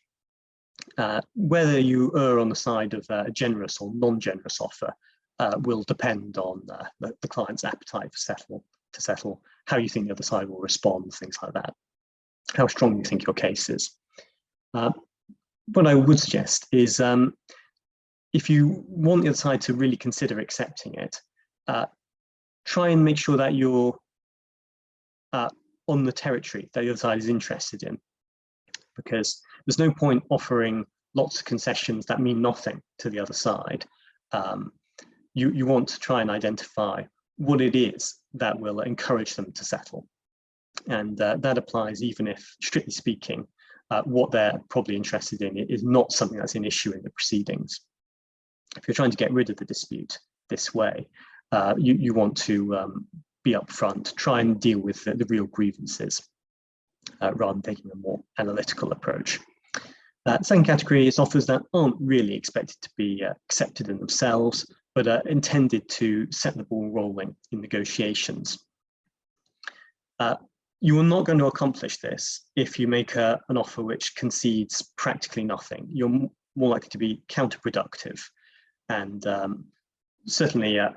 Whether you err on the side of a generous or non-generous offer will depend on the client's appetite to settle, how you think the other side will respond, things like that, how strong you think your case is. What I would suggest is if you want the other side to really consider accepting it, try and make sure that you're on the territory that the other side is interested in, because there's no point offering lots of concessions that mean nothing to the other side. You want to try and identify what it is that will encourage them to settle. And that applies even if, strictly speaking, what they're probably interested in is not something that's an issue in the proceedings. If you're trying to get rid of the dispute this way, you want to be upfront, try and deal with the real grievances rather than taking a more analytical approach. Second category is offers that aren't really expected to be accepted in themselves, but are intended to set the ball rolling in negotiations. You are not going to accomplish this if you make an offer which concedes practically nothing. You're more likely to be counterproductive. And certainly a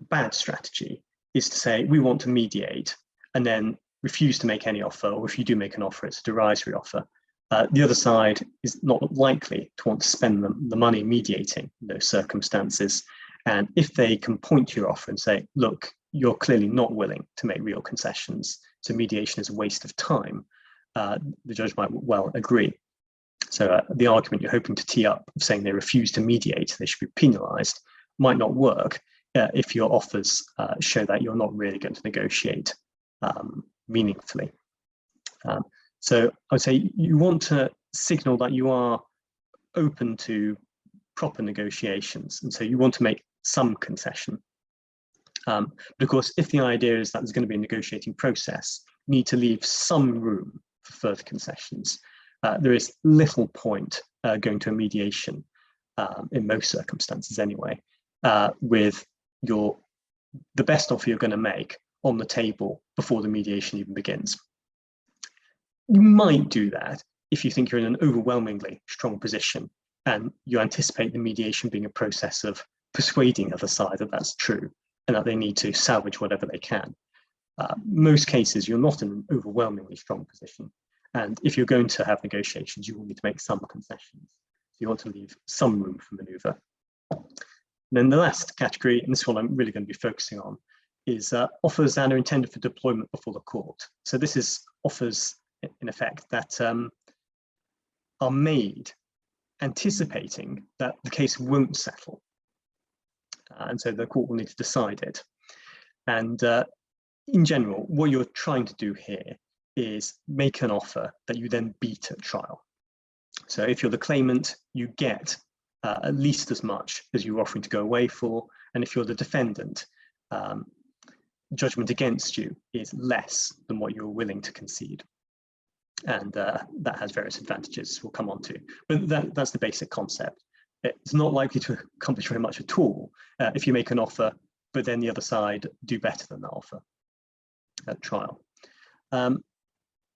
bad strategy is to say, we want to mediate, and then refuse to make any offer, or if you do make an offer, it's a derisory offer. The other side is not likely to want to spend the money mediating in those circumstances. And if they can point to your offer and say, look, you're clearly not willing to make real concessions, so mediation is a waste of time, the judge might well agree. So the argument you're hoping to tee up of saying they refuse to mediate, they should be penalised, might not work if your offers show that you're not really going to negotiate meaningfully. So I would say you want to signal that you are open to proper negotiations, and so you want to make some concession. But of course, if the idea is that there's going to be a negotiating process, you need to leave some room for further concessions. There is little point going to a mediation, in most circumstances anyway, with the best offer you're going to make on the table before the mediation even begins. You might do that if you think you're in an overwhelmingly strong position and you anticipate the mediation being a process of persuading the other side that that's true and that they need to salvage whatever they can. Most cases, you're not in an overwhelmingly strong position. And if you're going to have negotiations, you will need to make some concessions. So you want to leave some room for maneuver. And then the last category, and this one I'm really going to be focusing on, is offers that are intended for deployment before the court. So this is offers, in effect, that are made anticipating that the case won't settle. And so the court will need to decide it. And in general, what you're trying to do here is make an offer that you then beat at trial. So if you're the claimant, you get at least as much as you're offering to go away for. And if you're the defendant, judgment against you is less than what you're willing to concede. And that has various advantages we'll come on to. But that's the basic concept. It's not likely to accomplish very much at all if you make an offer, but then the other side do better than that offer at trial.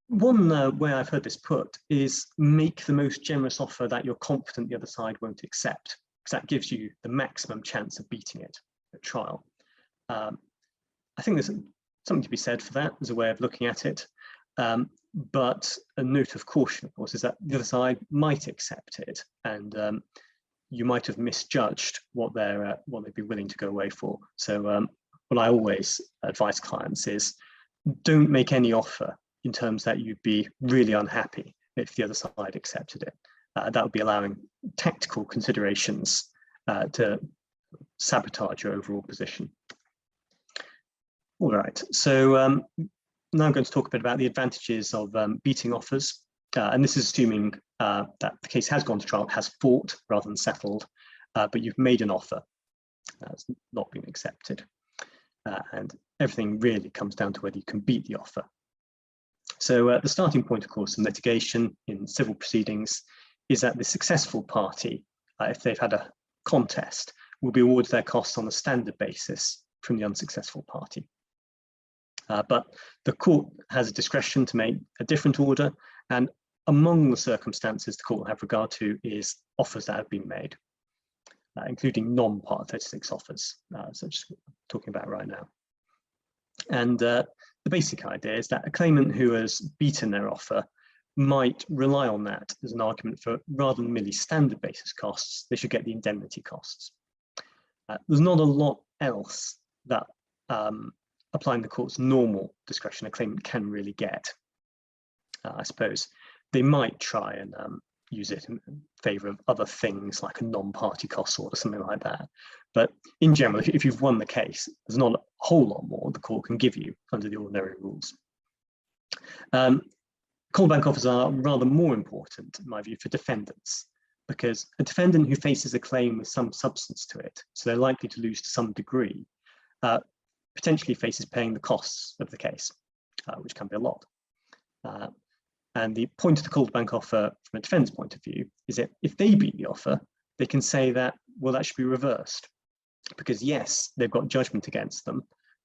One way I've heard this put is make the most generous offer that you're confident the other side won't accept, because that gives you the maximum chance of beating it at trial. I think there's something to be said for that as a way of looking at it. But a note of caution, of course, is that the other side might accept it, and you might have misjudged what they'd be willing to go away for. So what I always advise clients is don't make any offer in terms that you'd be really unhappy if the other side accepted it. That would be allowing tactical considerations to sabotage your overall position. All right, so now I'm going to talk a bit about the advantages of beating offers. And this is assuming that the case has gone to trial, has fought rather than settled, but you've made an offer that's not been accepted. And everything really comes down to whether you can beat the offer. So the starting point, of course, in litigation, in civil proceedings, is that the successful party, if they've had a contest, will be awarded their costs on a standard basis from the unsuccessful party. But the court has a discretion to make a different order, and among the circumstances the court will have regard to is offers that have been made, including non-Part 36 offers, such as we're talking about right now. And the basic idea is that a claimant who has beaten their offer might rely on that as an argument for, rather than merely standard basis costs, they should get the indemnity costs. There's not a lot else that applying the court's normal discretion a claimant can really get. I suppose they might try and use it in favour of other things like a non-party cost order, something like that. But in general, if you've won the case, there's not a whole lot more the court can give you under the ordinary rules. Callback offers are rather more important, in my view, for defendants, because a defendant who faces a claim with some substance to it, so they're likely to lose to some degree, potentially faces paying the costs of the case, which can be a lot. And the point of the callback offer from a defendant's point of view is that if they beat the offer, they can say that, well, that should be reversed. Because yes, they've got judgment against them,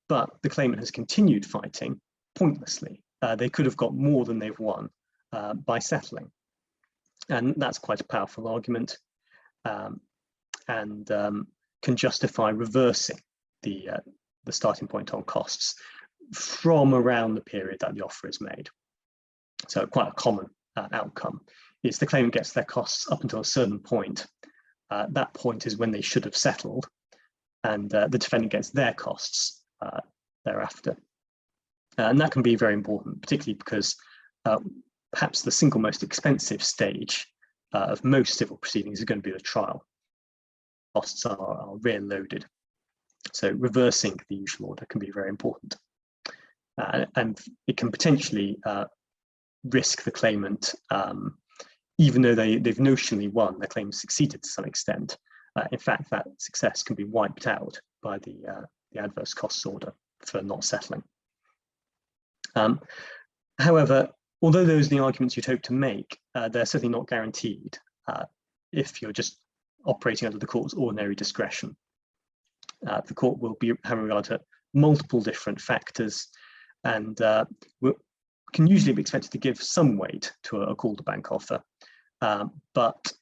but the claimant has continued fighting pointlessly. They could have got more than they've won by settling. And that's quite a powerful argument, and can justify reversing the starting point on costs from around the period that the offer is made. So quite a common outcome is the claimant gets their costs up until a certain point. That point is when they should have settled, and the defendant gets their costs thereafter. And that can be very important, particularly because perhaps the single most expensive stage of most civil proceedings is going to be the trial. Costs are rear loaded. So reversing the usual order can be very important. And it can potentially risk the claimant, even though they've notionally won, their claim succeeded to some extent. In fact, that success can be wiped out by the adverse costs order for not settling. However, although those are the arguments you'd hope to make, they're certainly not guaranteed if you're just operating under the court's ordinary discretion. The court will be having regard to multiple different factors, and can usually be expected to give some weight to a call to bank offer, but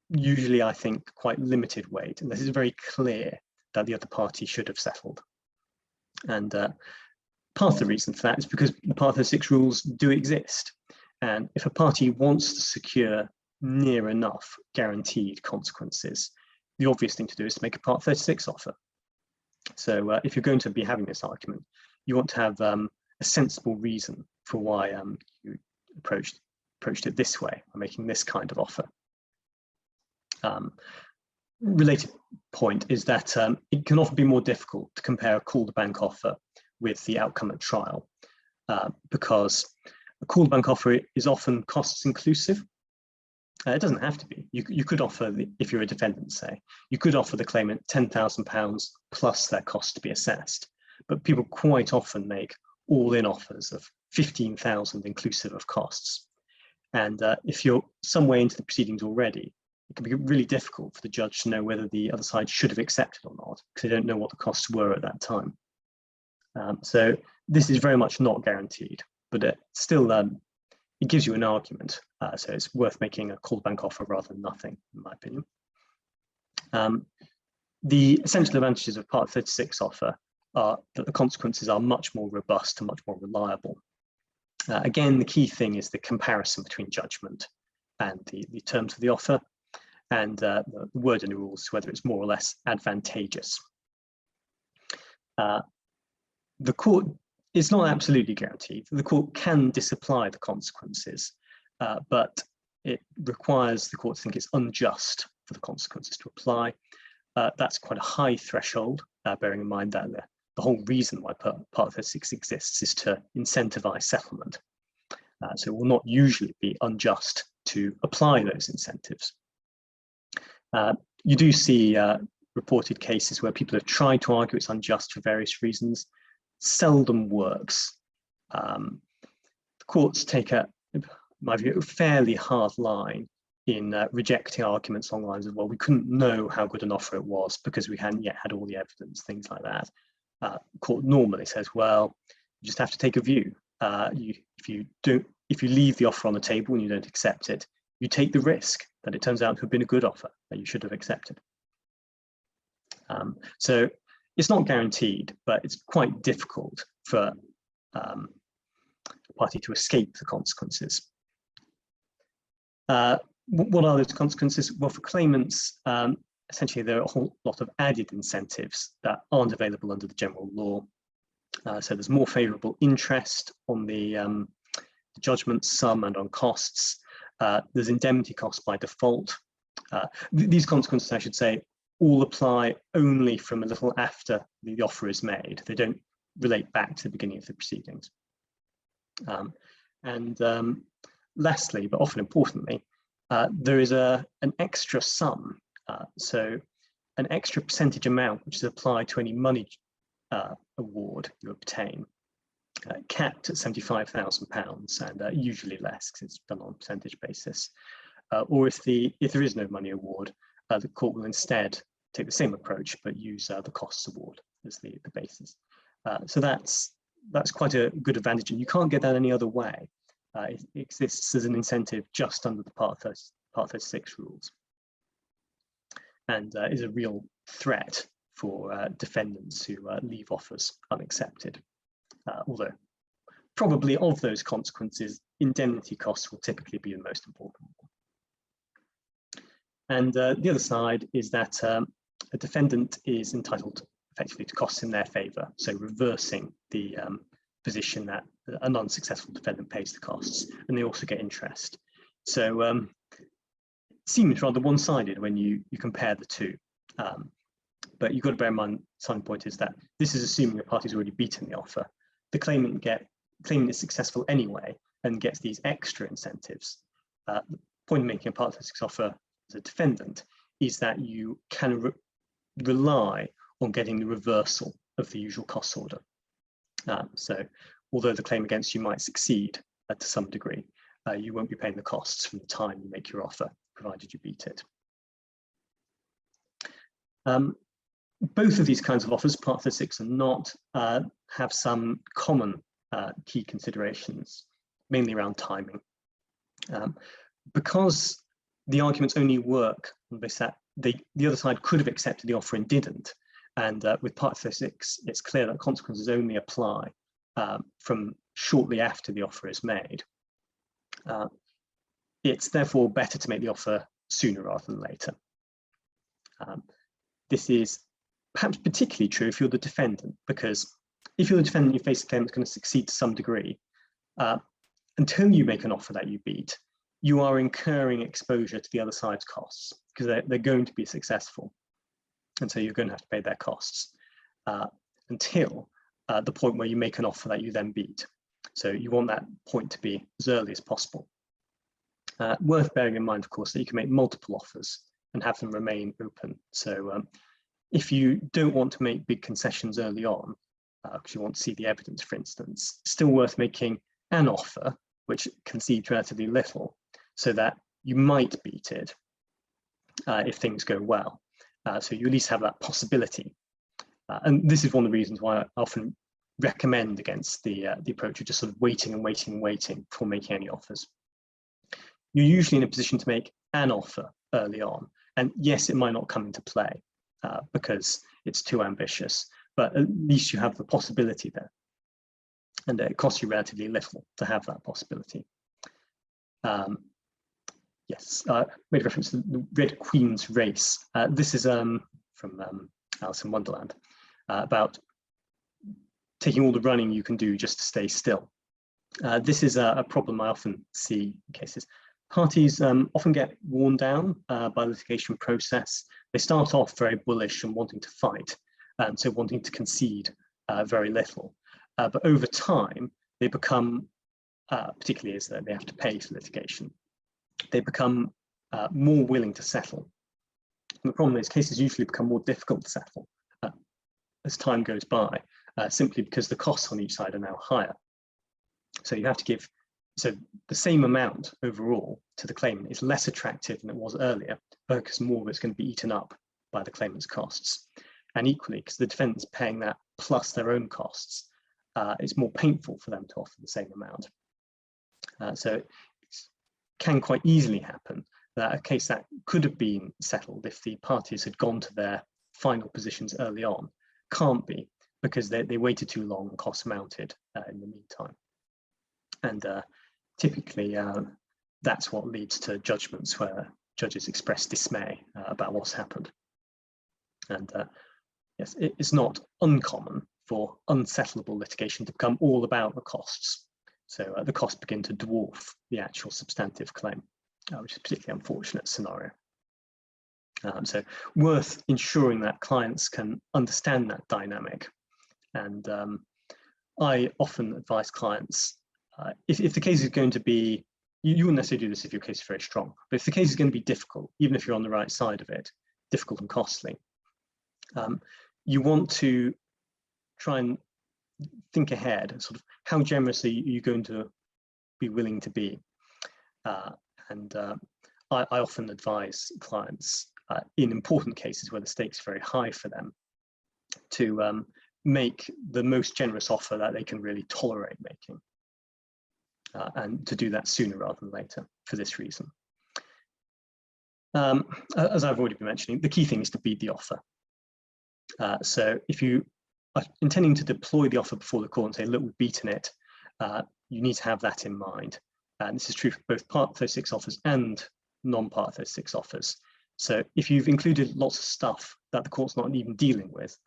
usually, I think, quite limited weight, unless it's very clear that the other party should have settled. And part of the reason for that is because the Part 36 rules do exist. And if a party wants to secure near enough guaranteed consequences, the obvious thing to do is to make a Part 36 offer. So if you're going to be having this argument, you want to have a sensible reason for why you approached it this way, by making this kind of offer. Related point is that it can often be more difficult to compare a call-to-bank offer with the outcome at trial, because a call-to-bank offer is often costs inclusive. It doesn't have to be. You could offer, if you're a defendant, say, you could offer the claimant £10,000 plus their cost to be assessed, but people quite often make all-in offers of £15,000 inclusive of costs. And if you're some way into the proceedings already, it can be really difficult for the judge to know whether the other side should have accepted or not, because they don't know what the costs were at that time. So this is very much not guaranteed, but it still it gives you an argument. So it's worth making a call-to-bank offer rather than nothing, in my opinion. The essential advantages of Part 36 offer are that the consequences are much more robust and much more reliable. Again, the key thing is the comparison between judgment and the terms of the offer, and the word in the rules, whether it's more or less advantageous. The court is not absolutely guaranteed. The court can disapply the consequences, but it requires the court to think it's unjust for the consequences to apply. That's quite a high threshold, bearing in mind that the whole reason why Part 36 exists is to incentivize settlement. So it will not usually be unjust to apply those incentives. You do see reported cases where people have tried to argue it's unjust for various reasons. Seldom works. The courts take in my view, a fairly hard line in rejecting arguments along the lines of, well, we couldn't know how good an offer it was because we hadn't yet had all the evidence, things like that. The court normally says, well, you just have to take a view. If you leave the offer on the table and you don't accept it, you take the risk that it turns out to have been a good offer that you should have accepted. So it's not guaranteed, but it's quite difficult for a party to escape the consequences. What are those consequences? Well, for claimants, essentially there are a whole lot of added incentives that aren't available under the general law. So there's more favourable interest on the judgment sum and on costs. There's indemnity costs by default. These consequences, I should say, all apply only from a little after the offer is made. They don't relate back to the beginning of the proceedings. Lastly, but often importantly, there is an extra sum, so an extra percentage amount which is applied to any money award you obtain, capped at £75,000 and usually less because it's done on a percentage basis. Or if there is no money award, the court will instead take the same approach but use the costs award as the basis. So that's quite a good advantage, and you can't get that any other way. It exists as an incentive just under the Part 36 rules, and is a real threat for defendants who leave offers unaccepted. Although probably of those consequences, indemnity costs will typically be the most important one. And the other side is that a defendant is entitled effectively to costs in their favour, so reversing the position that an unsuccessful defendant pays the costs, and they also get interest. So it seems rather one-sided when you compare the two, but you've got to bear in mind, the starting point is that this is assuming the party's already beaten the offer. The claimant is successful anyway and gets these extra incentives. The point of making a Part 36 offer as a defendant is that you can rely on getting the reversal of the usual costs order. So although the claim against you might succeed to some degree, you won't be paying the costs from the time you make your offer, provided you beat it. Both of these kinds of offers, Part 36 and not, have some common key considerations, mainly around timing. Because the arguments only work the other side could have accepted the offer and didn't. And with Part 36, it's clear that consequences only apply from shortly after the offer is made. It's therefore better to make the offer sooner rather than later. This is perhaps particularly true if you're the defendant, because if you're the defendant, you face a claim that's going to succeed to some degree. Until you make an offer that you beat, you are incurring exposure to the other side's costs, because they're going to be successful. And so you're going to have to pay their costs until the point where you make an offer that you then beat. So you want that point to be as early as possible. Worth bearing in mind, of course, that you can make multiple offers and have them remain open. So if you don't want to make big concessions early on, because you want to see the evidence, for instance, it's still worth making an offer which concedes relatively little, so that you might beat it if things go well. So you at least have that possibility. And this is one of the reasons why I often recommend against the approach of just sort of waiting and waiting and waiting before making any offers. You're usually in a position to make an offer early on. And yes, it might not come into play because it's too ambitious, but at least you have the possibility there. And it costs you relatively little to have that possibility. Yes, made reference to the Red Queen's race. This is from Alice in Wonderland, about taking all the running you can do just to stay still. This is a problem I often see in cases. Parties often get worn down by the litigation process. They start off very bullish and wanting to fight, so wanting to concede very little. But over time, they become, particularly as they have to pay for litigation, they become more willing to settle. And the problem is cases usually become more difficult to settle as time goes by, simply because the costs on each side are now higher. So you have to give, so the same amount overall to the claimant is less attractive than it was earlier, because more of it's going to be eaten up by the claimant's costs. And equally, because the defendant's paying that plus their own costs, it's more painful for them to offer the same amount. So it can quite easily happen that a case that could have been settled if the parties had gone to their final positions early on can't be, because they waited too long and costs mounted in the meantime. And typically, that's what leads to judgments where judges express dismay about what's happened. And yes, it's not uncommon for unsettlable litigation to become all about the costs. So the costs begin to dwarf the actual substantive claim, which is a particularly unfortunate scenario. So worth ensuring that clients can understand that dynamic. And I often advise clients, if the case is going to be, you wouldn't necessarily do this if your case is very strong, but if the case is going to be difficult, even if you're on the right side of it, difficult and costly, you want to try and think ahead, sort of how generous are you going to be willing to be? I often advise clients in important cases where the stakes are very high for them to make the most generous offer that they can really tolerate making, and to do that sooner rather than later for this reason. As I've already been mentioning, the key thing is to beat the offer. So if you are intending to deploy the offer before the court and say, look, we've beaten it, you need to have that in mind. And this is true for both Part 36 offers and non-Part 36 offers. So if you've included lots of stuff that the court's not even dealing with,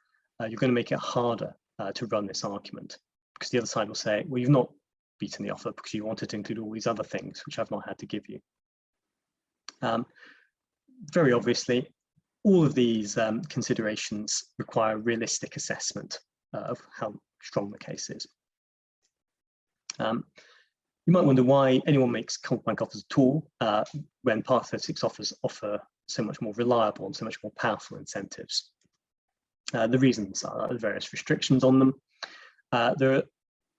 you're going to make it harder to run this argument, because the other side will say, well, you've not beaten the offer because you wanted to include all these other things which I've not had to give you. Very obviously, all of these considerations require a realistic assessment of how strong the case is. You might wonder why anyone makes counterbank offers at all when Part 36 offers offer so much more reliable and so much more powerful incentives. The reasons are various restrictions on them. There are a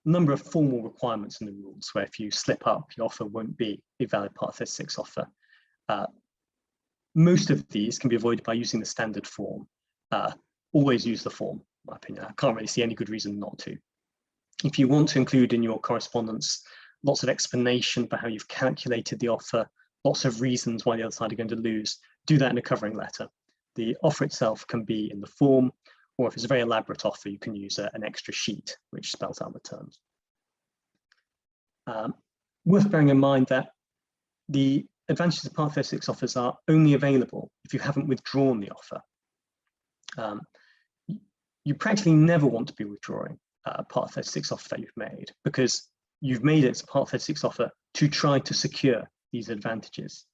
number of formal requirements in the rules where if you slip up, your offer won't be a valid Part 36 offer. Most of these can be avoided by using the standard form. Always use the form, in my opinion. I can't really see any good reason not to. If you want to include in your correspondence lots of explanation for how you've calculated the offer, lots of reasons why the other side are going to lose, do that in a covering letter. The offer itself can be in the form, or if it's a very elaborate offer, you can use an extra sheet which spells out the terms. Worth bearing in mind that the advantages of Part 36 offers are only available if you haven't withdrawn the offer. You practically never want to be withdrawing a Part 36 offer that you've made, because you've made it as a Part 36 offer to try to secure these advantages.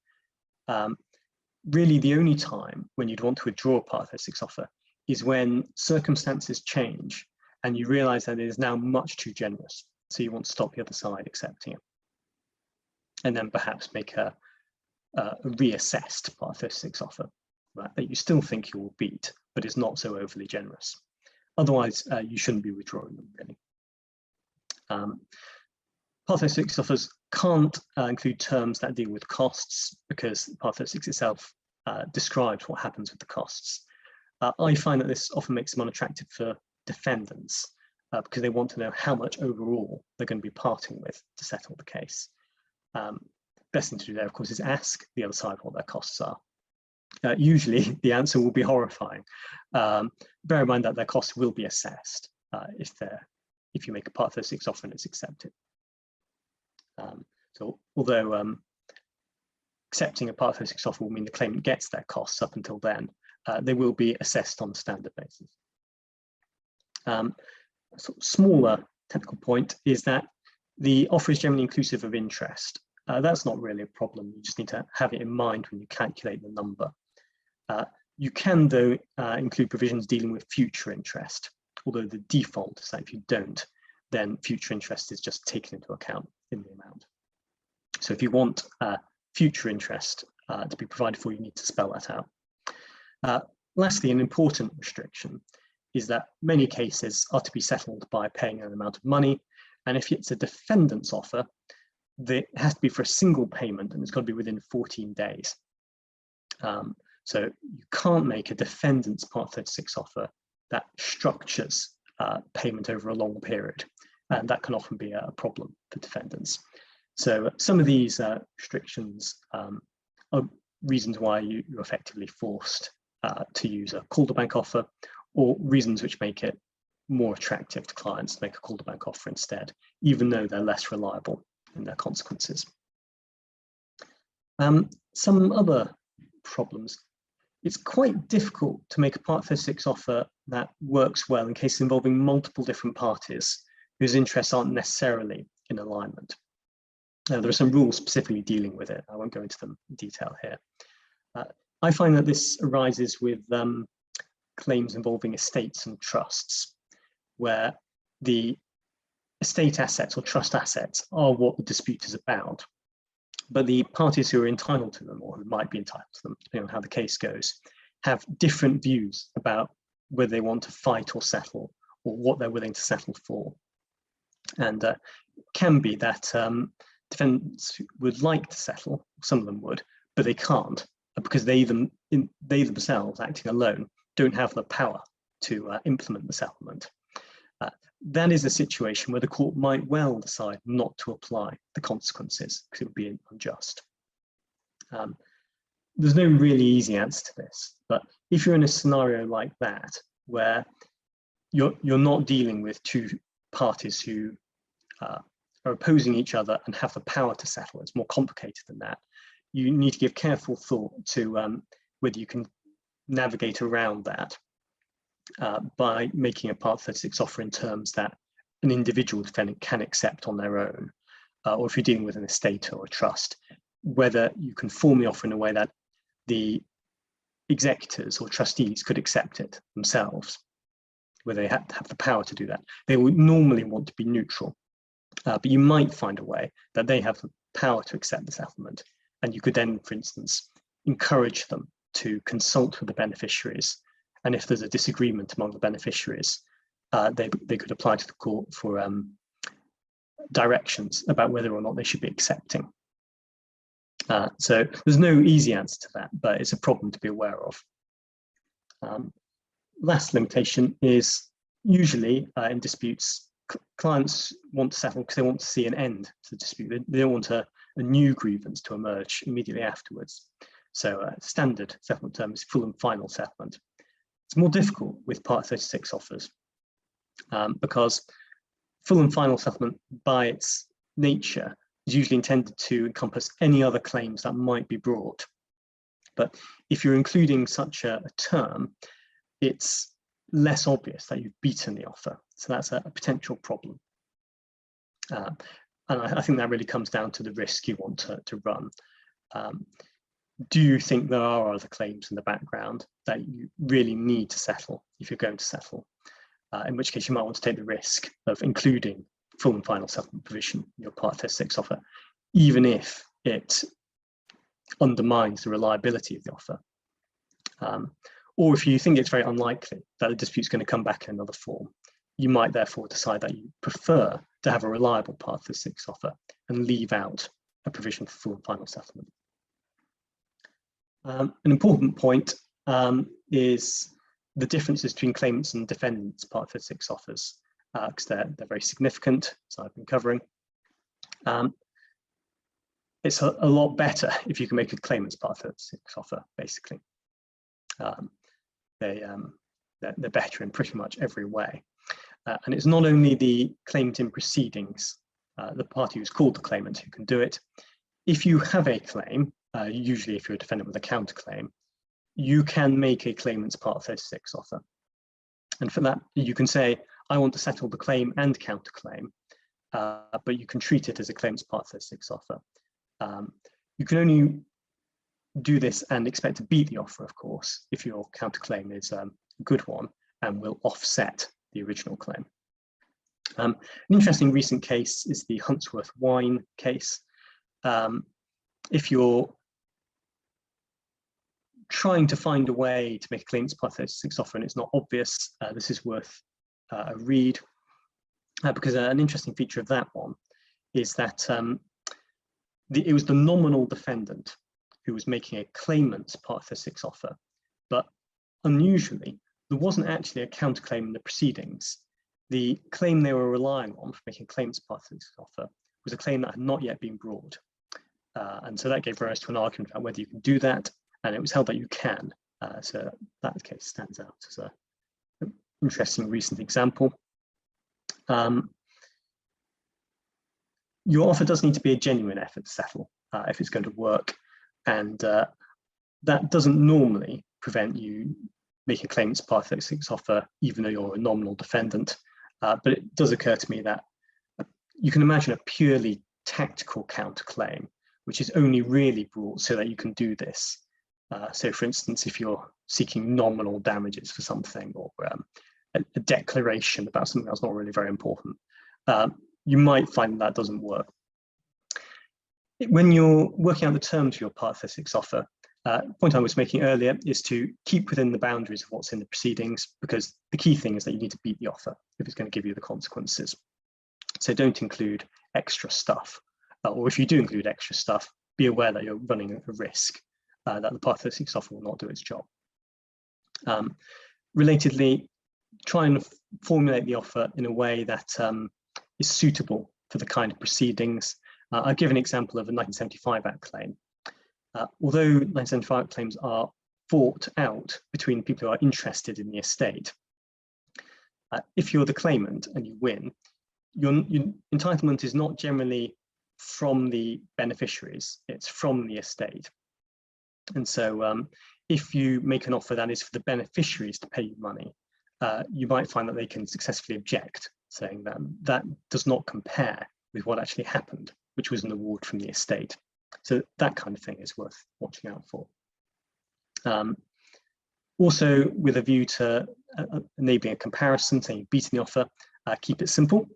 Really, the only time when you'd want to withdraw a Part 36 offer is when circumstances change and you realize that it is now much too generous. So you want to stop the other side accepting it. And then perhaps make a reassessed Part 36 offer, right, that you still think you will beat, but is not so overly generous. Otherwise, you shouldn't be withdrawing them, really. Part 36 offers can't include terms that deal with costs, because Part 36 itself describes what happens with the costs. I find that this often makes them unattractive for defendants, because they want to know how much overall they're going to be parting with to settle the case. Best thing to do there, of course, is ask the other side what their costs are. Usually the answer will be horrifying. Bear in mind that their costs will be assessed if you make a Part 36 offer and it's accepted. So although accepting a Part 36 offer will mean the claimant gets their costs up until then, they will be assessed on a standard basis. A sort of smaller technical point is that the offer is generally inclusive of interest. That's not really a problem. You just need to have it in mind when you calculate the number. You can, though, include provisions dealing with future interest, although the default is that if you don't, then future interest is just taken into account in the amount. So if you want future interest to be provided for, you need to spell that out. Lastly, an important restriction is that many cases are to be settled by paying an amount of money, and if it's a defendant's offer, it has to be for a single payment, and it's got to be within 14 days. So you can't make a defendant's Part 36 offer that structures payment over a long period, and that can often be a problem for defendants. So some of these restrictions are reasons why you're effectively forced to use a call-to-bank offer, or reasons which make it more attractive to clients to make a call-to-bank offer instead, even though they're less reliable in their consequences. Some other problems. It's quite difficult to make a Part 36 offer that works well in cases involving multiple different parties whose interests aren't necessarily in alignment. There are some rules specifically dealing with it. I won't go into them in detail here. I find that this arises with claims involving estates and trusts, where the estate assets or trust assets are what the dispute is about, but the parties who are entitled to them, or who might be entitled to them, depending on how the case goes, have different views about whether they want to fight or settle, or what they're willing to settle for. And it can be that defendants would like to settle, some of them would, but they can't, because they themselves, acting alone, don't have the power to implement the settlement. That is a situation where the court might well decide not to apply the consequences, because it would be unjust. There's no really easy answer to this, but if you're in a scenario like that, where you're not dealing with two parties who are opposing each other and have the power to settle, it's more complicated than that. You need to give careful thought to whether you can navigate around that by making a Part 36 offer in terms that an individual defendant can accept on their own, or if you're dealing with an estate or a trust, whether you can form the offer in a way that the executors or trustees could accept it themselves, where they have to have the power to do that. They would normally want to be neutral, but you might find a way that they have the power to accept the settlement, and you could then, for instance, encourage them to consult with the beneficiaries, and if there's a disagreement among the beneficiaries, they could apply to the court for directions about whether or not they should be accepting. So there's no easy answer to that, but it's a problem to be aware of. Last limitation is usually in disputes, clients want to settle because they want to see an end to the dispute. They don't want a new grievance to emerge immediately afterwards. So a standard settlement term is full and final settlement. It's more difficult with Part 36 offers because full and final settlement by its nature is usually intended to encompass any other claims that might be brought. But if you're including such a term, it's less obvious that you've beaten the offer. So that's a potential problem. And I think that really comes down to the risk you want to run. Do you think there are other claims in the background that you really need to settle if you're going to settle? In which case you might want to take the risk of including full and final settlement provision in your Part 36 offer, even if it undermines the reliability of the offer. Or if you think it's very unlikely that the dispute's going to come back in another form, you might therefore decide that you prefer to have a reliable Part 36 offer and leave out a provision for full and final settlement. An important point is the differences between claimants and defendants Part 36 offers, because they're very significant, as I've been covering. It's a lot better if you can make a claimant's Part 36 offer, basically. They're better in pretty much every way. And it's not only the claimant in proceedings, the party who's called the claimant, who can do it. If you have a claim, usually if you're a defendant with a counterclaim, you can make a claimant's Part 36 offer. And for that, you can say, I want to settle the claim and counterclaim, but you can treat it as a claimant's Part 36 offer. You can only do this and expect to beat the offer, of course, if your counterclaim is a good one and will offset the original claim. An interesting recent case is the Huntsworth wine case. If you're trying to find a way to make a claimant's Part 36 offer and it's not obvious, this is worth a read, because an interesting feature of that one is that it was the nominal defendant who was making a claimant's Part 36 offer, but unusually, there wasn't actually a counterclaim in the proceedings. The claim they were relying on for making a claimant's Part 36 offer was a claim that had not yet been brought. And so that gave rise to an argument about whether you can do that, and it was held that you can. So that case stands out as an interesting recent example. Your offer does need to be a genuine effort to settle if it's going to work, and that doesn't normally prevent you making a claimant's Part 36 offer, even though you're a nominal defendant. But it does occur to me that you can imagine a purely tactical counterclaim, which is only really brought so that you can do this. So for instance, if you're seeking nominal damages for something, or a declaration about something that's not really very important, you might find that doesn't work. When you're working out the terms of your Part 36 offer, the point I was making earlier is to keep within the boundaries of what's in the proceedings, because the key thing is that you need to beat the offer if it's going to give you the consequences. So don't include extra stuff, or if you do include extra stuff, be aware that you're running a risk that the Part 36 offer will not do its job. Relatedly, try and formulate the offer in a way that is suitable for the kind of proceedings. I'll give an example of a 1975 Act claim. Although 1975 Act claims are fought out between people who are interested in the estate, if you're the claimant and you win, your entitlement is not generally from the beneficiaries, it's from the estate. And so if you make an offer that is for the beneficiaries to pay you money, you might find that they can successfully object, saying that that does not compare with what actually happened, which was an award from the estate. So that kind of thing is worth watching out for. Also, with a view to enabling a comparison, saying you've beaten the offer, keep it simple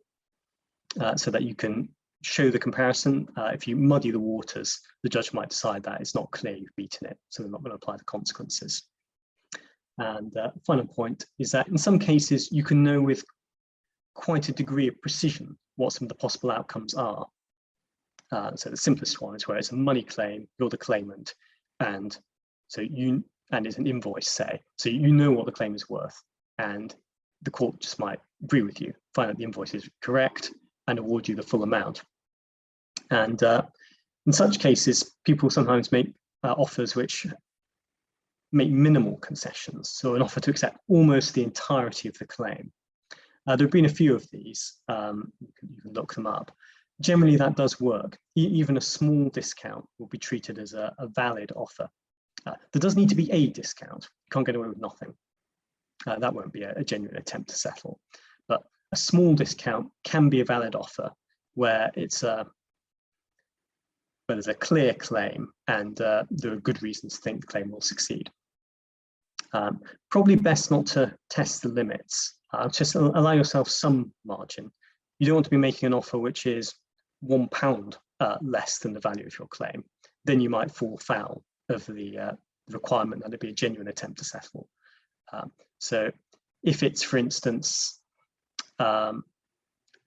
so that you can show the comparison. If you muddy the waters, the judge might decide that it's not clear you've beaten it, so they're not going to apply the consequences. And final point is that in some cases, you can know with quite a degree of precision what some of the possible outcomes are. So the simplest one is where it's a money claim, you're the claimant, and so it's an invoice, say, so you know what the claim is worth, and the court just might agree with you, find that the invoice is correct, and award you the full amount. And in such cases, people sometimes make offers which make minimal concessions, so an offer to accept almost the entirety of the claim. There have been a few of these, you can look them up. Generally that does work. Even a small discount will be treated as a valid offer. There does need to be a discount. You can't get away with nothing. That won't be a genuine attempt to settle. But a small discount can be a valid offer where it's where there's a clear claim and there are good reasons to think the claim will succeed. Probably best not to test the limits. Just allow yourself some margin. You don't want to be making an offer which is £1 less than the value of your claim. Then you might fall foul of the requirement that it be a genuine attempt to settle. So if it's, for instance, a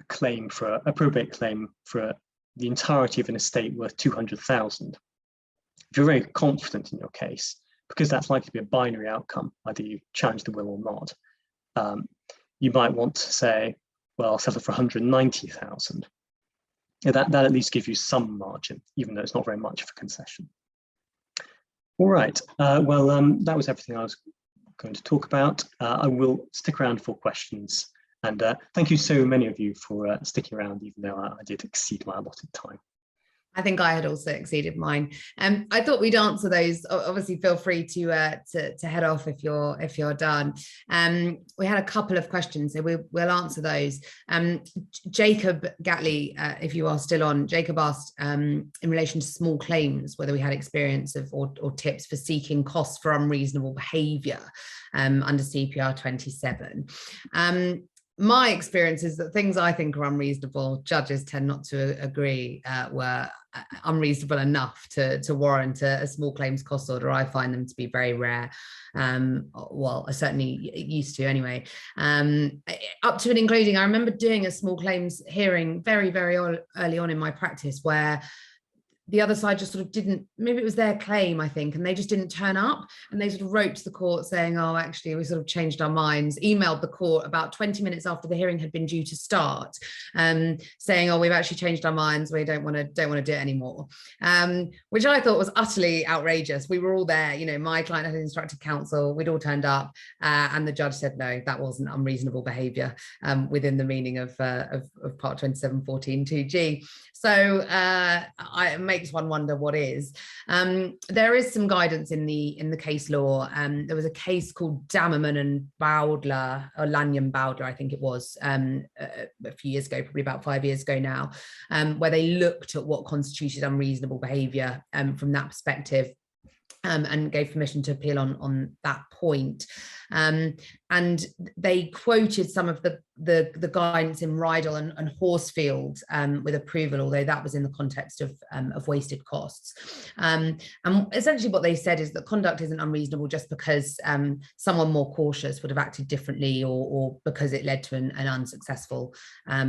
claim for a probate claim for the entirety of an estate worth 200,000, if you're very confident in your case, because that's likely to be a binary outcome, either you challenge the will or not, you might want to say, well, I'll settle for 190,000. That at least gives you some margin, even though it's not very much of a concession. All right, well, that was everything I was going to talk about. I will stick around for questions. And thank you so many of you for sticking around, even though I did exceed my allotted time. I think I had also exceeded mine. I thought we'd answer those. Obviously, feel free to head off if you're done. We had a couple of questions, so we'll answer those. Jacob Gatley, if you are still on, Jacob asked in relation to small claims whether we had experience of or tips for seeking costs for unreasonable behaviour under CPR 27. My experience is that things I think are unreasonable, judges tend not to agree were unreasonable enough to warrant a small claims cost order. I find them to be very rare. Well, I certainly used to anyway. Up to and including, I remember doing a small claims hearing very, very early on in my practice where the other side just sort of didn't, maybe it was their claim, I think, and they just didn't turn up, and they sort of wrote to the court saying, oh, actually, we sort of changed our minds, emailed the court about 20 minutes after the hearing had been due to start, saying, oh, we've actually changed our minds, we don't want to do it anymore, which I thought was utterly outrageous. We were all there, you know, my client had instructed counsel, we'd all turned up, and the judge said, no, that wasn't unreasonable behaviour within the meaning of Part 2714 2G. So it makes one wonder what is. There is some guidance in the case law. There was a case called Dammerman and Bowdler, or Lanyon Bowdler, I think it was, a few years ago, probably about 5 years ago now, where they looked at what constituted unreasonable behaviour from that perspective. And gave permission to appeal on that point. And they quoted some of the guidance in Rydell and Horsfield with approval, although that was in the context of wasted costs. And essentially what they said is that conduct isn't unreasonable just because someone more cautious would have acted differently or because it led to an unsuccessful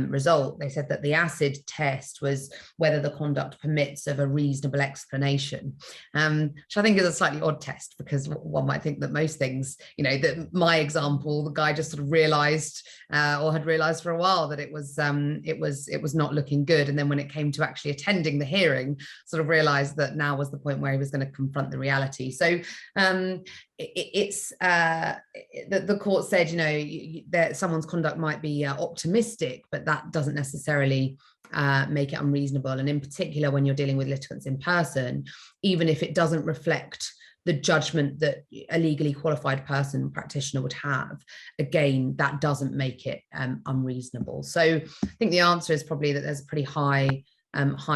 result. They said that the acid test was whether the conduct permits of a reasonable explanation, which I think is a slightly odd test, because one might think that most things, you know, that my example, the guy just sort of realized or had realized for a while that it was not looking good, and then when it came to actually attending the hearing, sort of realized that now was the point where he was going to confront the reality. So it's the court said, you know, that someone's conduct might be optimistic, but that doesn't necessarily make it unreasonable. And in particular, when you're dealing with litigants in person, even if it doesn't reflect the judgment that a legally qualified person, practitioner, would have, again, that doesn't make it unreasonable. So I think the answer is probably that there's a pretty high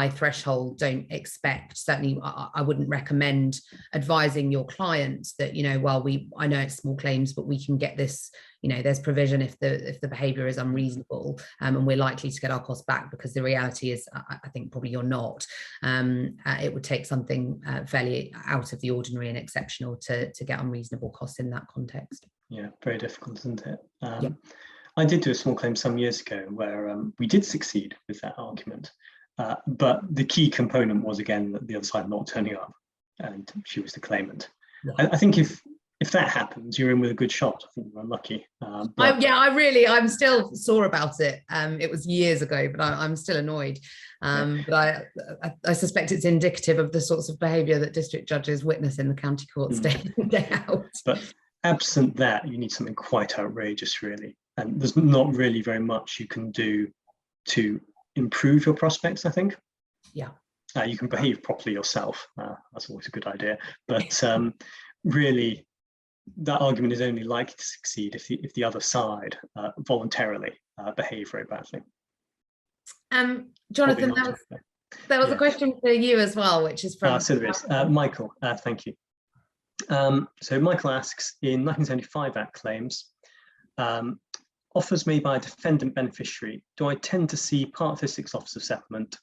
threshold. Don't expect, certainly I wouldn't recommend advising your clients that, you know, well, I know it's small claims, but we can get this, you know, there's provision if the behavior is unreasonable, and we're likely to get our costs back, because the reality is, I think probably you're not. It would take something fairly out of the ordinary and exceptional to get unreasonable costs in that context. Yeah, very difficult, isn't it? Yeah. I did do a small claim some years ago where we did succeed with that argument. But the key component was, again, that the other side not turning up, and she was the claimant. Right. I think if if that happens, you're in with a good shot. I think you're unlucky. I'm still sore about it. It was years ago, but I'm still annoyed. But I suspect it's indicative of the sorts of behaviour that district judges witness in the county courts day in, day out. But absent that, you need something quite outrageous, really. And there's not really very much you can do to improve your prospects, I think. Yeah. You can behave properly yourself. That's always a good idea. But really, that argument is only likely to succeed if the other side voluntarily behave very badly. Jonathan, there was a question for you as well, which is from so there is. Michael, thank you. So Michael asks, in 1975 Act claims, offers made by a defendant beneficiary, do I tend to see Part 36 offers of settlement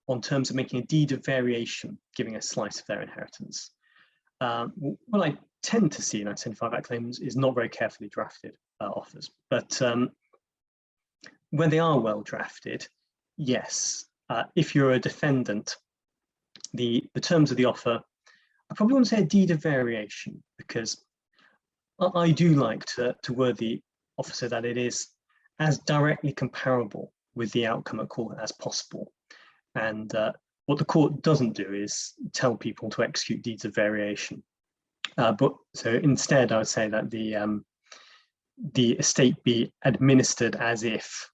on terms of making a deed of variation, giving a slice of their inheritance? What I tend to see in 1975 Act claims is not very carefully drafted offers, but when they are well drafted, yes. If you're a defendant, the terms of the offer, I probably want to say a deed of variation, because I do like to word the offer so that it is as directly comparable with the outcome at court as possible. And what the court doesn't do is tell people to execute deeds of variation. But so instead, I would say that the estate be administered as if,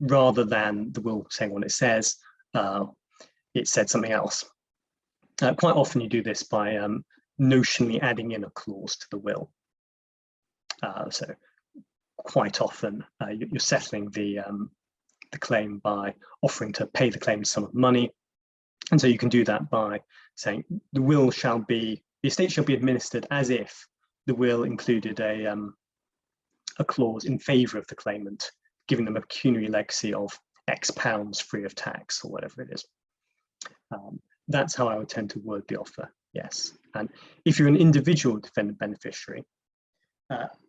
rather than the will saying what it says, it said something else. Quite often you do this by notionally adding in a clause to the will. So quite often you're settling the claim by offering to pay the claim sum of money. And so you can do that by saying the estate shall be administered as if the will included a clause in favour of the claimant, giving them a pecuniary legacy of X pounds free of tax or whatever it is. That's how I would tend to word the offer, yes. And if you're an individual defendant beneficiary,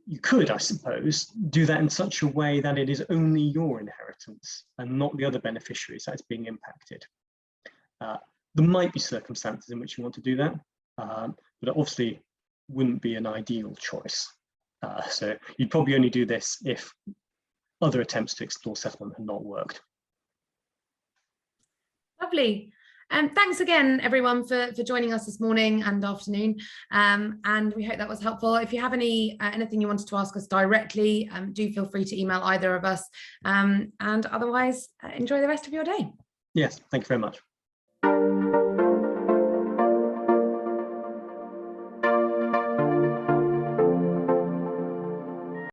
you could, I suppose, do that in such a way that it is only your inheritance and not the other beneficiaries that's being impacted. There might be circumstances in which you want to do that, but it obviously wouldn't be an ideal choice. So you'd probably only do this if other attempts to explore settlement had not worked. Lovely. Thanks again, everyone, for joining us this morning and afternoon. And we hope that was helpful. If you have anything you wanted to ask us directly, do feel free to email either of us. And otherwise, enjoy the rest of your day. Yes, thank you very much.